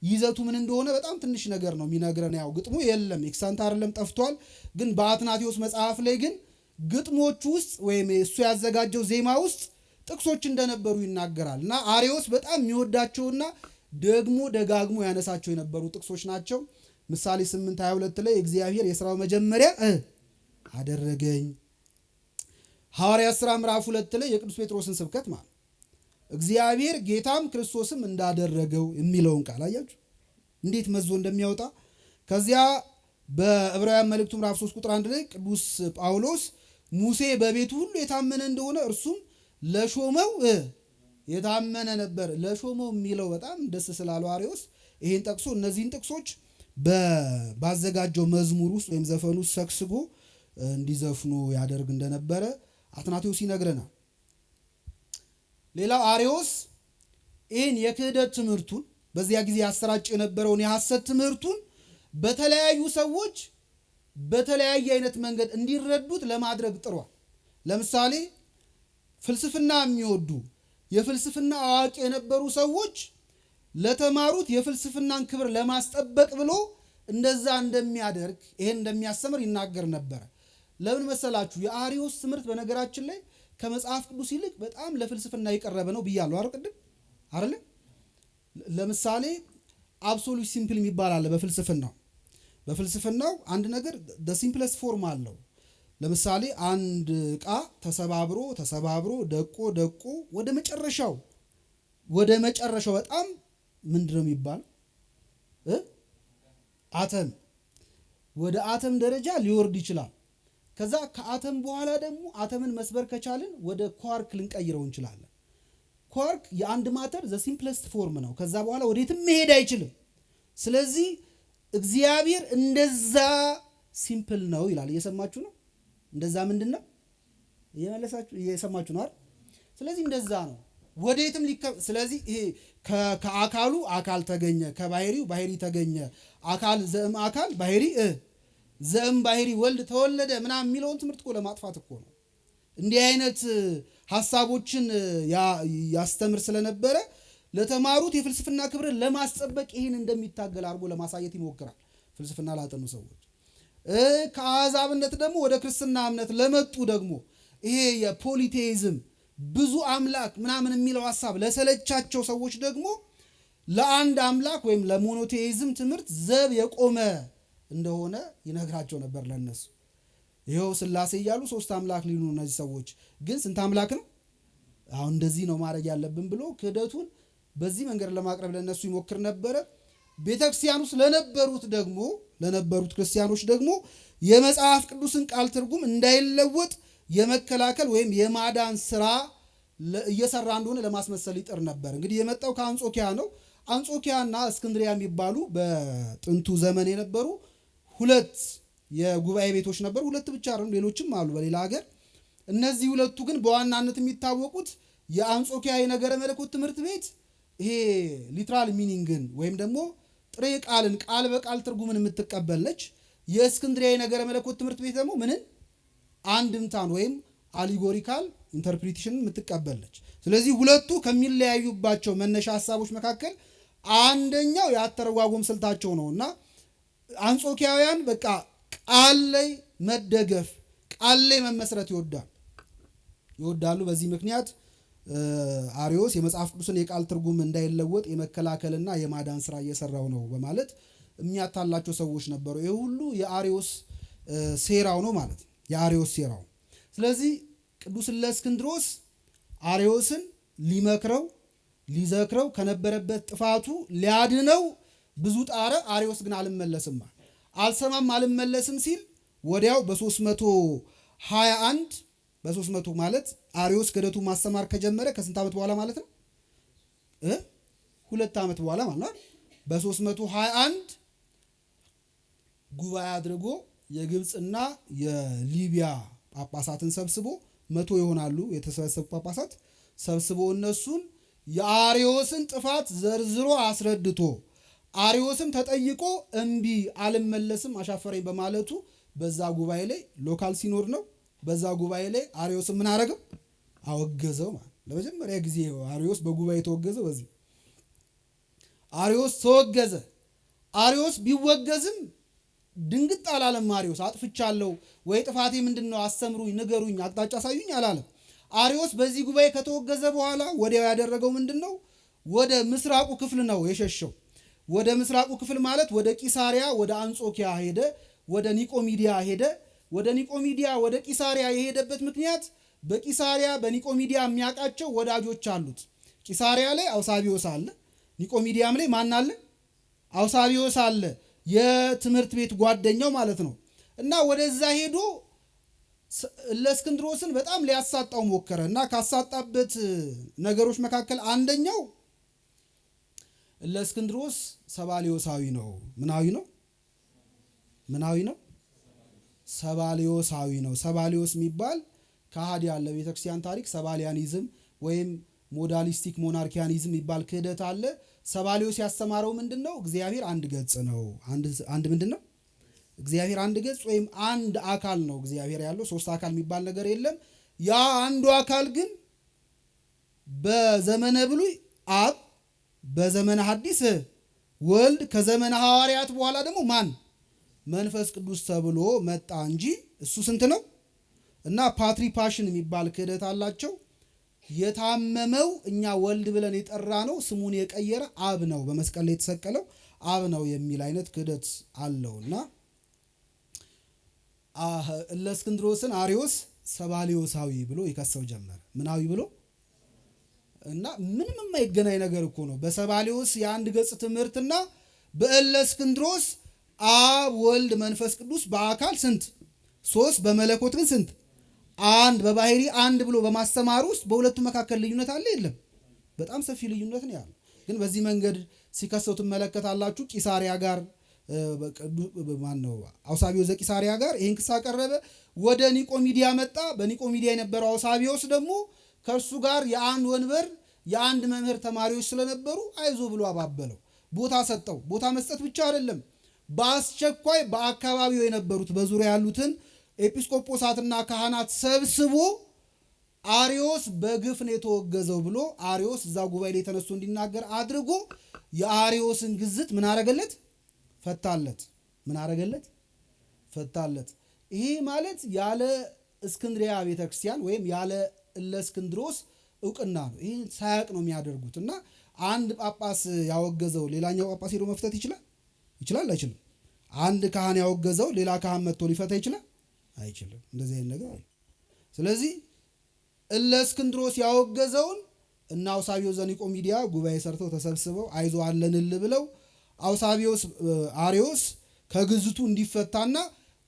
ይዘቱ ምን እንደሆነ በጣም ትንሽ ነገር ነው የሚነግረን። ያው ግጥሙ የለም ኤክሳንት አይደለም ጠፍቷል። ግን በአትናቴዎስ መጽሐፍ ላይ ግን ግጥሞቹ ውስጥ ወይም እሱ ያዘጋጀው ዜማ ውስጥ ጥቅሶች እንደነበሩ ይናገራል። እና አርዮስ በጣም የሚወዳቸውና ደግሞ ደጋግሞ ያነሳቸው የነበሩ ጥቅሶች ናቸው። ምሳሌ 8:22 ላይ እግዚአብሔር የሥራው መጀመሪያ አደረገኝ። ሐዋርያት ሥራ ምዕራፍ 2 ላይ የቅዱስ ጴጥሮስን ስብከት ማለት እግዚአብሔር ጌታም ክርስቶስም እንዳደረገው የሚለውን ቃል አያችሁ እንዴት መዞ እንደሚያወጣ። ከዚያ በዕብራውያን መልእክቱ ምዕራፍ 3 ቁጥር 1 ላይ ቅዱስ ጳውሎስ ሙሴ በቤቱ ሁሉ የታመነ እንደሆነ እርሱም ለሾመው የታመነ ነበር። ለሾመው የሚለው በጣም ደስ ስላለው አርዮስ ይሄን ጠቅሶ እነዚህን ጥቅሶች ባዘጋጀው መዝሙር ውስጥ ወይም ዘፈን ውስጥ ሰክስጎ እንዲዘፍኑ ያደርግ እንደነበረ አትናቴዎስ ይነግረናል። ሌላው አርዮስ ይህን የክህደት ትምህርቱን በዚያ ጊዜ ያሰራጭ የነበረውን የሐሰት ትምህርቱን በተለያዩ ሰዎች በተለያየ አይነት መንገድ እንዲረዱት ለማድረግ ጥሯል። ለምሳሌ ፍልስፍና የሚወዱ የፍልስፍና አዋቂ የነበሩ ሰዎች ለተማሩት የፍልስፍናን ክብር ለማስጠበቅ ብሎ እንደዛ እንደሚያደርግ ይሄን እንደሚያስተምር ይናገር ነበር። ለምን መሰላችሁ? የአርዮስ ትምህርት በነገራችን ላይ ከመጽሐፍ ቅዱስ ይልቅ በጣም ለፍልስፍና የቀረበ ነው ብያለሁ አይደል? ቅድም አይደል? ለምሳሌ አብሶሉት ሲምፕል የሚባል አለ በፍልስፍናው አንድ ነገር the simplest form አለው። ለምሳሌ አንድ ዕቃ ተሰባብሮ ደቆ ወደ መጨረሻው በጣም ምንድነው የሚባለው? አተም ወደ አተም ደረጃ ሊወርድ ይችላል። ከዛ ከአተም በኋላ ደግሞ አተምን መስበር ከቻልን ወደ ኳርክ ልንቀይረው እንችላለን። ኳርክ የአንድ ማተር the simplest form ነው። ከዛ በኋላ ወዴትም መሄድ አይችልም። ስለዚህ እግዚአብሔር እንደዛ ሲምፕል ነው ይላል። እየሰማችሁ ነው? እንደዛ ምንድነው? እየሰማችሁ ነው አይደል? ስለዚህ እንደዛ ነው ወዴትም ስለዚህ ይሄ ከአካሉ አካል ተገኘ፣ ከባህሪው ባህሪ ተገኘ፣ አካል ዘእም አካል ባህሪ ዘእም ባህሪ ወልድ ተወለደ ምናምን የሚለውን ትምህርት እኮ ለማጥፋት እኮ ነው። እንዲህ አይነት ሐሳቦችን ያስተምር ስለነበረ ለተማሩት የፍልስፍና ክብርን ለማስጠበቅ ይህን እንደሚታገል አድርጎ ለማሳየት ይሞክራል። ፍልስፍና ላጠኑ ሰዎች ከአሕዛብነት ደግሞ ወደ ክርስትና እምነት ለመጡ ደግሞ ይሄ የፖሊቴይዝም ብዙ አምላክ ምናምን የሚለው ሐሳብ ለሰለቻቸው ሰዎች ደግሞ ለአንድ አምላክ ወይም ለሞኖቴይዝም ትምህርት ዘብ የቆመ እንደሆነ ይነግራቸው ነበር። ለነሱ ይኸው ሥላሴ እያሉ 3 አምላክ ሊሉ እነዚህ ሰዎች ግን ስንት አምላክ ነው? አሁን እንደዚህ ነው ማድረግ ያለብን ብሎ ክህደቱን በዚህ መንገድ ለማቅረብ ለነሱ ይሞክር ነበረ። ቤተክርስቲያን ውስጥ ለነበሩት ክርስቲያኖች ደግሞ የመጽሐፍ ቅዱስን ቃል ትርጉም እንዳይለወጥ የመከላከል ወይም የማዳን ስራ እየሰራ እንደሆነ ለማስመሰል ይጥር ነበር። እንግዲህ የመጣው ከአንጾኪያ ነው። አንጾኪያና እስክንድሪያ የሚባሉ በጥንቱ ዘመን የነበሩ 2 የጉባኤ ቤቶች ነበሩ። 2 ብቻ አይደሉም፣ ሌሎችም አሉ በሌላ ሀገር። እነዚህ 2ቱ ግን በዋናነት የሚታወቁት የአንጾኪያ የነገረ መለኮት ትምህርት ቤት ይሄ ሊትራል ሚኒንግን ወይም ደግሞ ጥሬ ቃልን ቃል በቃል ትርጉምን የምትቀበል ነች። የእስክንድሪያ የነገረ መለኮት ትምህርት ቤት ደግሞ ምንን አንድምታን ወይም አሊጎሪካል ኢንተርፕሪቴሽን የምትቀበል ነች። ስለዚህ 2ቱ ከሚለያዩባቸው መነሻ ሐሳቦች መካከል አንደኛው ያተረጓጎም ስልታቸው ነውና አንጾኪያውያን በቃ ቃል ላይ መደገፍ ቃል ላይ መመስረት ይወዳሉ። በዚህ ምክንያት አሪዮስ የመጽሐፍ ቅዱስን የቃል ትርጉም እንዳይለወጥ የመከላከልና የማዳን ስራ እየሰራው ነው በማለት የሚያታላቸው ሰዎች ነበሩ። ይህ ሁሉ የአሪዮስ ሴራው ነው ማለት ነው፣ የአሪዮስ ሴራው። ስለዚህ ቅዱስ እለእስክንድሮስ አሪዮስን ሊመክረው ሊዘክረው ከነበረበት ጥፋቱ ሊያድነው ብዙ ጣረ። አሪዮስ ግን አልመለስም አልሰማም አልመለስም ሲል ወዲያው በ321 በ300 ማለት አሪዮስ ክህደቱ ማስተማር ከጀመረ ከስንት ዓመት በኋላ ማለት ነው? 2 ዓመት በኋላ ማለት ነው። በ321 ጉባኤ አድርጎ የግብፅና የሊቢያ ጳጳሳትን ሰብስቦ 100 ይሆናሉ የተሰበሰቡ ጳጳሳት ሰብስቦ እነሱን የአሪዮስን ጥፋት ዘርዝሮ አስረድቶ አሪዮስም ተጠይቆ እምቢ አልመለስም አሻፈረኝ በማለቱ በዛ ጉባኤ ላይ ሎካል ሲኖድ ነው። በዛ ጉባኤ ላይ አሪዮስም ምን አረገው? አወገዘው ማለት ለመጀመሪያ ጊዜ አሪዮስ በጉባኤ ተወገዘ። በዚህ አሪዮስ ተወገዘ። አሪዮስ ቢወገዝም ድንግጥ አላለም። አሪዮስ አጥፍቻለሁ ወይ ጥፋቴ ምንድነው አስተምሩኝ፣ ንገሩኝ፣ አቅጣጫ አሳዩኝ አላለም። አሪዮስ በዚህ ጉባኤ ከተወገዘ በኋላ ወዲያው ያደረገው ምንድነው? ወደ ምስራቁ ክፍል ነው የሸሸው። ወደ ምስራቁ ክፍል ማለት ወደ ቂሳሪያ ወደ አንጾኪያ ሄደ፣ ወደ ኒቆሚዲያ ሄደ። ወደ ኒቆሚዲያ ወደ ቂሳሪያ የሄደበት ምክንያት በቂሳሪያ በኒቆሚዲያ የሚያውቃቸው ወዳጆች አሉት። ቂሳሪያ ላይ አውሳቢዮስ አለ፣ ኒቆሚዲያም ላይ ማን አለ? አውሳቢዮስ አለ፣ የትምህርት ቤት ጓደኛው ማለት ነው። እና ወደዛ ሄዶ እለእስክንድሮስን በጣም ሊያሳጣው ሞከረ። እና ካሳጣበት ነገሮች መካከል አንደኛው እለእስክንድሮስ ሰባሊዮሳዊ ነው። ምናዊ ነው? ምናዊ ነው? ሰባሊዮሳዊ ነው። ሰባሊዮስ የሚባል ከሃዲ ያለ ቤተክርስቲያን ታሪክ ሰባሊያኒዝም ወይም ሞዳሊስቲክ ሞናርኪያኒዝም የሚባል ክህደት አለ። ሰባሊዮስ ያስተማረው ምንድነው? እግዚአብሔር አንድ ገጽ ነው። አንድ ምንድነው? እግዚአብሔር አንድ ገጽ ወይም አንድ አካል ነው። እግዚአብሔር ያለው 3 አካል የሚባል ነገር የለም። ያ አንዱ አካል ግን በዘመነ ብሉይ አብ፣ በዘመነ ሐዲስ ወልድ፣ ከዘመነ ሐዋርያት በኋላ ደግሞ ማን? መንፈስ ቅዱስ ተብሎ መጣ እንጂ እሱ ስንት ነው? እና ፓትሪፓሽን የሚባል ክህደት አላቸው። የታመመው እኛ ወልድ ብለን የጠራ ነው ስሙን የቀየረ አብ ነው፣ በመስቀል ላይ የተሰቀለው አብ ነው የሚል አይነት ክህደት አለውና እለእስክንድሮስን አሪዮስ ሰባሊዮሳዊ ብሎ ይከሰው ጀመረ። ምናዊ ብሎ እና ምንም የማይገናኝ ነገር እኮ ነው። በሰባሊዮስ የአንድ ገጽ ትምህርትና በእለእስክንድሮስ አብ ወልድ መንፈስ ቅዱስ በአካል ስንት? 3 በመለኮት ግን ስንት? 1 በባህሪ 1 ብሎ በማስተማር ውስጥ በሁለቱ መካከል ልዩነት አለ? የለም። በጣም ሰፊ ልዩነት ነው ያለው። ግን በዚህ መንገድ ሲከሰው ትመለከታላችሁ። ቂሳሪያ ጋር አውሳቢዮስ ዘቂሳሪያ ጋር ይህን ክስ አቀረበ። ወደ ኒቆሚዲያ መጣ። በኒቆሚዲያ የነበረው አውሳቢዮስ ደግሞ ከእርሱ ጋር የአንድ ወንበር የአንድ መምህር ተማሪዎች ስለነበሩ አይዞ ብሎ አባበለው፣ ቦታ ሰጠው። ቦታ መስጠት ብቻ አይደለም፣ በአስቸኳይ በአካባቢው የነበሩት በዙሪያ ያሉትን ኤጲስቆጶሳትና ካህናት ሰብስቦ አሪዮስ በግፍ ነው የተወገዘው ብሎ አሪዮስ እዛ ጉባኤ ላይ ተነስቶ እንዲናገር አድርጎ የአሪዮስን ግዝት ምን አረገለት? ፈታለት። ምን አረገለት? ፈታለት። ይሄ ማለት ያለ እስክንድሪያ ቤተክርስቲያን ወይም ያለ እለእስክንድሮስ እውቅና ነው። ይሄ ሳያቅ ነው የሚያደርጉት። እና አንድ ጳጳስ ያወገዘው ሌላኛው ጳጳስ ሄዶ መፍታት ይችላል? ይችላል? አይችልም? አንድ ካህን ያወገዘው ሌላ ካህን መጥቶ ሊፈታ ይችላል? አይችልም። እንደዚህ አይነት ነገር አለ። ስለዚህ እለእስክንድሮስ ያወገዘውን እና አውሳቢዮስ ዘኒቆሚዲያ ጉባኤ ሰርተው ተሰብስበው አይዞ አለንል ብለው አሪዮስ ከግዝቱ እንዲፈታና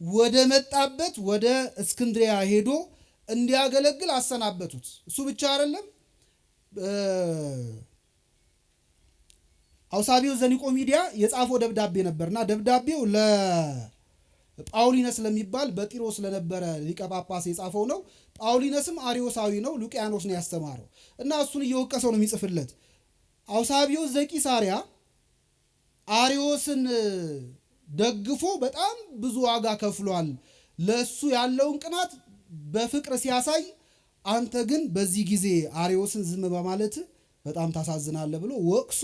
ወደ መጣበት ወደ እስክንድሪያ ሄዶ እንዲያገለግል አሰናበቱት። እሱ ብቻ አይደለም፣ አውሳቢዮስ ዘኒቆሚዲያ የጻፈው ደብዳቤ ነበርና ደብዳቤው ለጳውሊነስ ለሚባል በጢሮስ ለነበረ ሊቀ ጳጳስ የጻፈው ነው። ጳውሊነስም አሪዮሳዊ ነው፣ ሉቂያኖስ ነው ያስተማረው እና እሱን እየወቀሰው ነው የሚጽፍለት። አውሳቢዮስ ዘቂሳሪያ አሪዮስን ደግፎ በጣም ብዙ ዋጋ ከፍሏል። ለሱ ያለውን ቅናት በፍቅር ሲያሳይ፣ አንተ ግን በዚህ ጊዜ አሪዮስን ዝም በማለት በጣም ታሳዝናለህ ብሎ ወቅሱ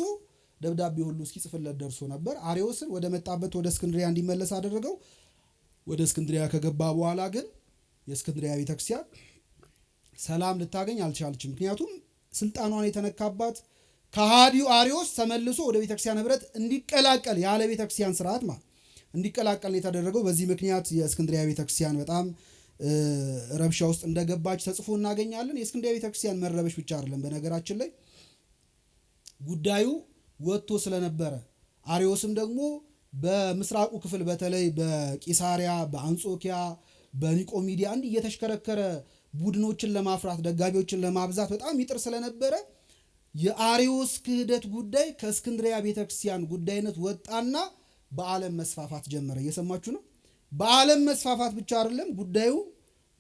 ደብዳቤ ሁሉ እስኪጽፍለት ደርሶ ነበር። አሪዮስን ወደ መጣበት ወደ እስክንድሪያ እንዲመለስ አደረገው። ወደ እስክንድሪያ ከገባ በኋላ ግን የእስክንድሪያ ቤተክርስቲያን ሰላም ልታገኝ አልቻለችም። ምክንያቱም ስልጣኗን የተነካባት ከሃዲው አሪዮስ ተመልሶ ወደ ቤተክርስቲያን ህብረት እንዲቀላቀል ያለ ቤተክርስቲያን ስርዓት ማለት እንዲቀላቀል የተደረገው። በዚህ ምክንያት የእስክንድሪያ ቤተክርስቲያን በጣም ረብሻ ውስጥ እንደገባች ተጽፎ እናገኛለን። የእስክንድሪያ ቤተክርስቲያን መረበሽ ብቻ አይደለም፣ በነገራችን ላይ ጉዳዩ ወጥቶ ስለነበረ አሪዮስም ደግሞ በምስራቁ ክፍል በተለይ በቂሳሪያ፣ በአንጾኪያ፣ በኒቆሚዲያ እንዲህ እየተሽከረከረ ቡድኖችን ለማፍራት ደጋቢዎችን ለማብዛት በጣም ይጥር ስለነበረ የአሪዮስ ክህደት ጉዳይ ከእስክንድሪያ ቤተክርስቲያን ጉዳይነት ወጣና በዓለም መስፋፋት ጀመረ። እየሰማችሁ ነው። በዓለም መስፋፋት ብቻ አይደለም፣ ጉዳዩ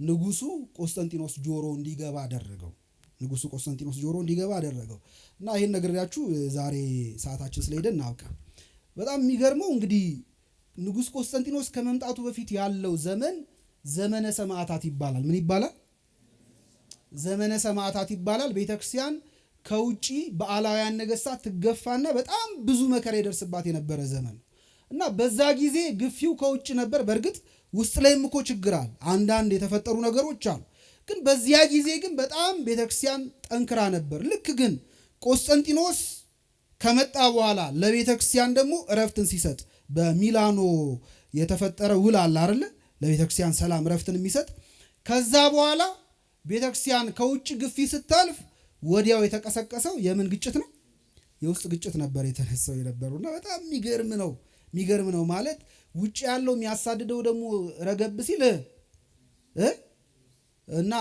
ንጉሱ ቆስጠንጢኖስ ጆሮ እንዲገባ አደረገው። እና ይሄን ነግሬያችሁ ዛሬ ሰዓታችን ስለሄደ እናብቃ። በጣም የሚገርመው እንግዲህ ንጉስ ቆስጠንጢኖስ ከመምጣቱ በፊት ያለው ዘመን ዘመነ ሰማዕታት ይባላል። ምን ይባላል? ዘመነ ሰማዕታት ይባላል። ቤተክርስቲያን ከውጪ በአላውያን ነገስታት ትገፋና በጣም ብዙ መከራ ይደርስባት የነበረ ዘመን እና በዛ ጊዜ ግፊው ከውጭ ነበር። በእርግጥ ውስጥ ላይም እኮ ችግር አለ፣ አንዳንድ የተፈጠሩ ነገሮች አሉ። ግን በዚያ ጊዜ ግን በጣም ቤተክርስቲያን ጠንክራ ነበር። ልክ ግን ቆስጠንጢኖስ ከመጣ በኋላ ለቤተክርስቲያን ደግሞ እረፍትን ሲሰጥ በሚላኖ የተፈጠረ ውል አለ አይደል? ለቤተክርስቲያን ሰላም እረፍትን የሚሰጥ ከዛ በኋላ ቤተክርስቲያን ከውጭ ግፊ ስታልፍ ወዲያው የተቀሰቀሰው የምን ግጭት ነው? የውስጥ ግጭት ነበር የተነሳው የነበረውና በጣም የሚገርም ነው ማለት ውጭ ያለው የሚያሳድደው ደግሞ ረገብ ሲል እና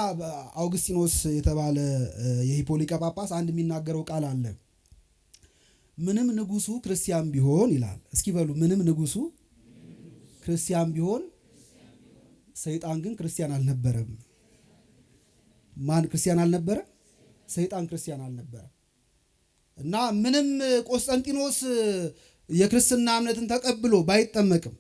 አውግስቲኖስ የተባለ የሂፖ ሊቀ ጳጳስ አንድ የሚናገረው ቃል አለ። ምንም ንጉሱ ክርስቲያን ቢሆን ይላል። እስኪ በሉ ምንም ንጉሱ ክርስቲያን ቢሆን ሰይጣን ግን ክርስቲያን አልነበረም። ማን ክርስቲያን አልነበረ? ሰይጣን ክርስቲያን አልነበረ። እና ምንም ቆስጠንጢኖስ የክርስትና እምነትን ተቀብሎ ባይጠመቅም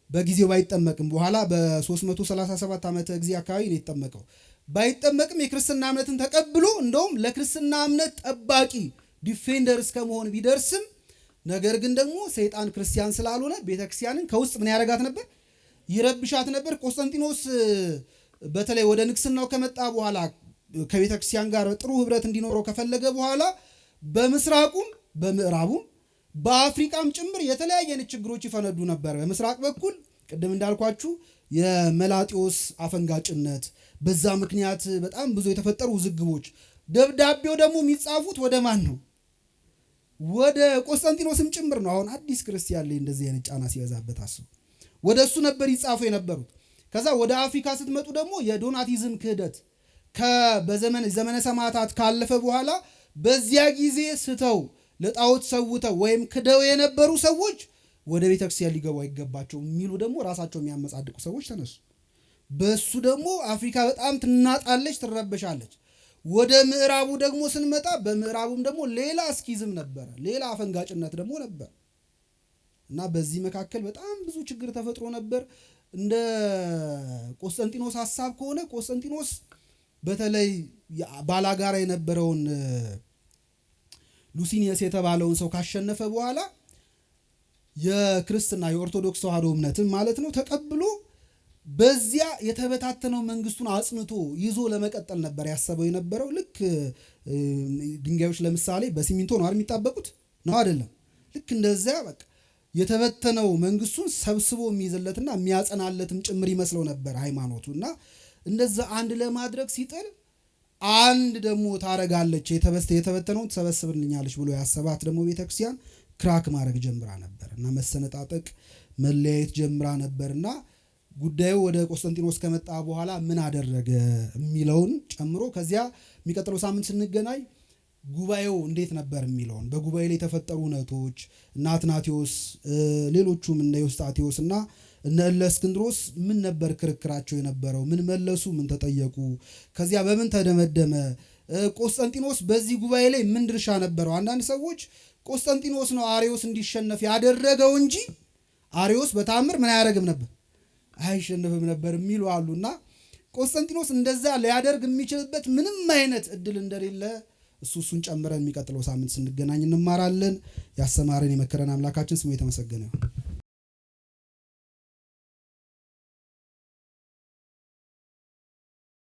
በጊዜው ባይጠመቅም በኋላ በ337 ዓመተ ጊዜ አካባቢ ነው የተጠመቀው። ባይጠመቅም የክርስትና እምነትን ተቀብሎ እንደውም ለክርስትና እምነት ጠባቂ ዲፌንደር እስከ መሆን ቢደርስም ነገር ግን ደግሞ ሰይጣን ክርስቲያን ስላልሆነ ቤተክርስቲያንን ከውስጥ ምን ያደርጋት ነበር? ይረብሻት ነበር። ቆስጠንጢኖስ በተለይ ወደ ንግስናው ከመጣ በኋላ ከቤተክርስቲያን ጋር ጥሩ ህብረት እንዲኖረው ከፈለገ በኋላ በምስራቁም በምዕራቡም በአፍሪካም ጭምር የተለያየ አይነት ችግሮች ይፈነዱ ነበር። በምስራቅ በኩል ቅድም እንዳልኳችሁ የመላጢዎስ አፈንጋጭነት፣ በዛ ምክንያት በጣም ብዙ የተፈጠሩ ውዝግቦች። ደብዳቤው ደግሞ የሚጻፉት ወደ ማን ነው? ወደ ቆስጠንጢኖስም ጭምር ነው። አሁን አዲስ ክርስቲያን ላይ እንደዚህ አይነት ጫና ሲበዛበት አስቡ። ወደ እሱ ነበር ይጻፉ የነበሩት። ከዛ ወደ አፍሪካ ስትመጡ ደግሞ የዶናቲዝም ክህደት ዘመነ ሰማዕታት ካለፈ በኋላ በዚያ ጊዜ ስተው ለጣዖት ሰውተው ወይም ክደው የነበሩ ሰዎች ወደ ቤተክርስቲያን ሊገቡ አይገባቸውም የሚሉ ደግሞ ራሳቸው የሚያመጻድቁ ሰዎች ተነሱ። በሱ ደግሞ አፍሪካ በጣም ትናጣለች፣ ትረበሻለች። ወደ ምዕራቡ ደግሞ ስንመጣ በምዕራቡም ደግሞ ሌላ እስኪዝም ነበረ፣ ሌላ አፈንጋጭነት ደግሞ ነበር እና በዚህ መካከል በጣም ብዙ ችግር ተፈጥሮ ነበር። እንደ ቆስጠንጢኖስ ሐሳብ ከሆነ ቆስጠንጢኖስ በተለይ ባላጋራ የነበረውን ሉሲኒየስ የተባለውን ሰው ካሸነፈ በኋላ የክርስትና የኦርቶዶክስ ተዋሕዶ እምነትን ማለት ነው ተቀብሎ በዚያ የተበታተነው መንግስቱን አጽንቶ ይዞ ለመቀጠል ነበር ያሰበው የነበረው። ልክ ድንጋዮች ለምሳሌ በሲሚንቶ ነው አይደል የሚጣበቁት? ነው አይደለም? ልክ እንደዚያ በቃ የተበተነው መንግስቱን ሰብስቦ የሚይዝለትና የሚያጸናለትም ጭምር ይመስለው ነበር ሃይማኖቱ። እና እንደዛ አንድ ለማድረግ ሲጥር አንድ ደግሞ ታረጋለች፣ የተበተነውን ትሰበስብልኛለች ብሎ ያሰባት ደግሞ ቤተክርስቲያን ክራክ ማድረግ ጀምራ ነበር እና መሰነጣጠቅ፣ መለያየት ጀምራ ነበርና ጉዳዩ ወደ ቆስጠንጢኖስ ከመጣ በኋላ ምን አደረገ የሚለውን ጨምሮ ከዚያ የሚቀጥለው ሳምንት ስንገናኝ ጉባኤው እንዴት ነበር የሚለውን በጉባኤ ላይ የተፈጠሩ እውነቶች እነ አትናቴዎስ ሌሎቹም እነ ዮስጣቴዎስ እና እነ እለእስክንድሮስ ምን ነበር ክርክራቸው የነበረው? ምን መለሱ? ምን ተጠየቁ? ከዚያ በምን ተደመደመ? ቆስጠንጢኖስ በዚህ ጉባኤ ላይ ምን ድርሻ ነበረው? አንዳንድ ሰዎች ቆስጠንጢኖስ ነው አሪዮስ እንዲሸነፍ ያደረገው እንጂ አሪዮስ በታምር ምን አያደርግም ነበር አይሸነፍም ነበር የሚሉ አሉና ቆስጠንጢኖስ እንደዛ ሊያደርግ የሚችልበት ምንም አይነት እድል እንደሌለ እሱን ጨምረን የሚቀጥለው ሳምንት ስንገናኝ እንማራለን። ያስተማረን የመከረን አምላካችን ስሙ የተመሰገነ ይሁን።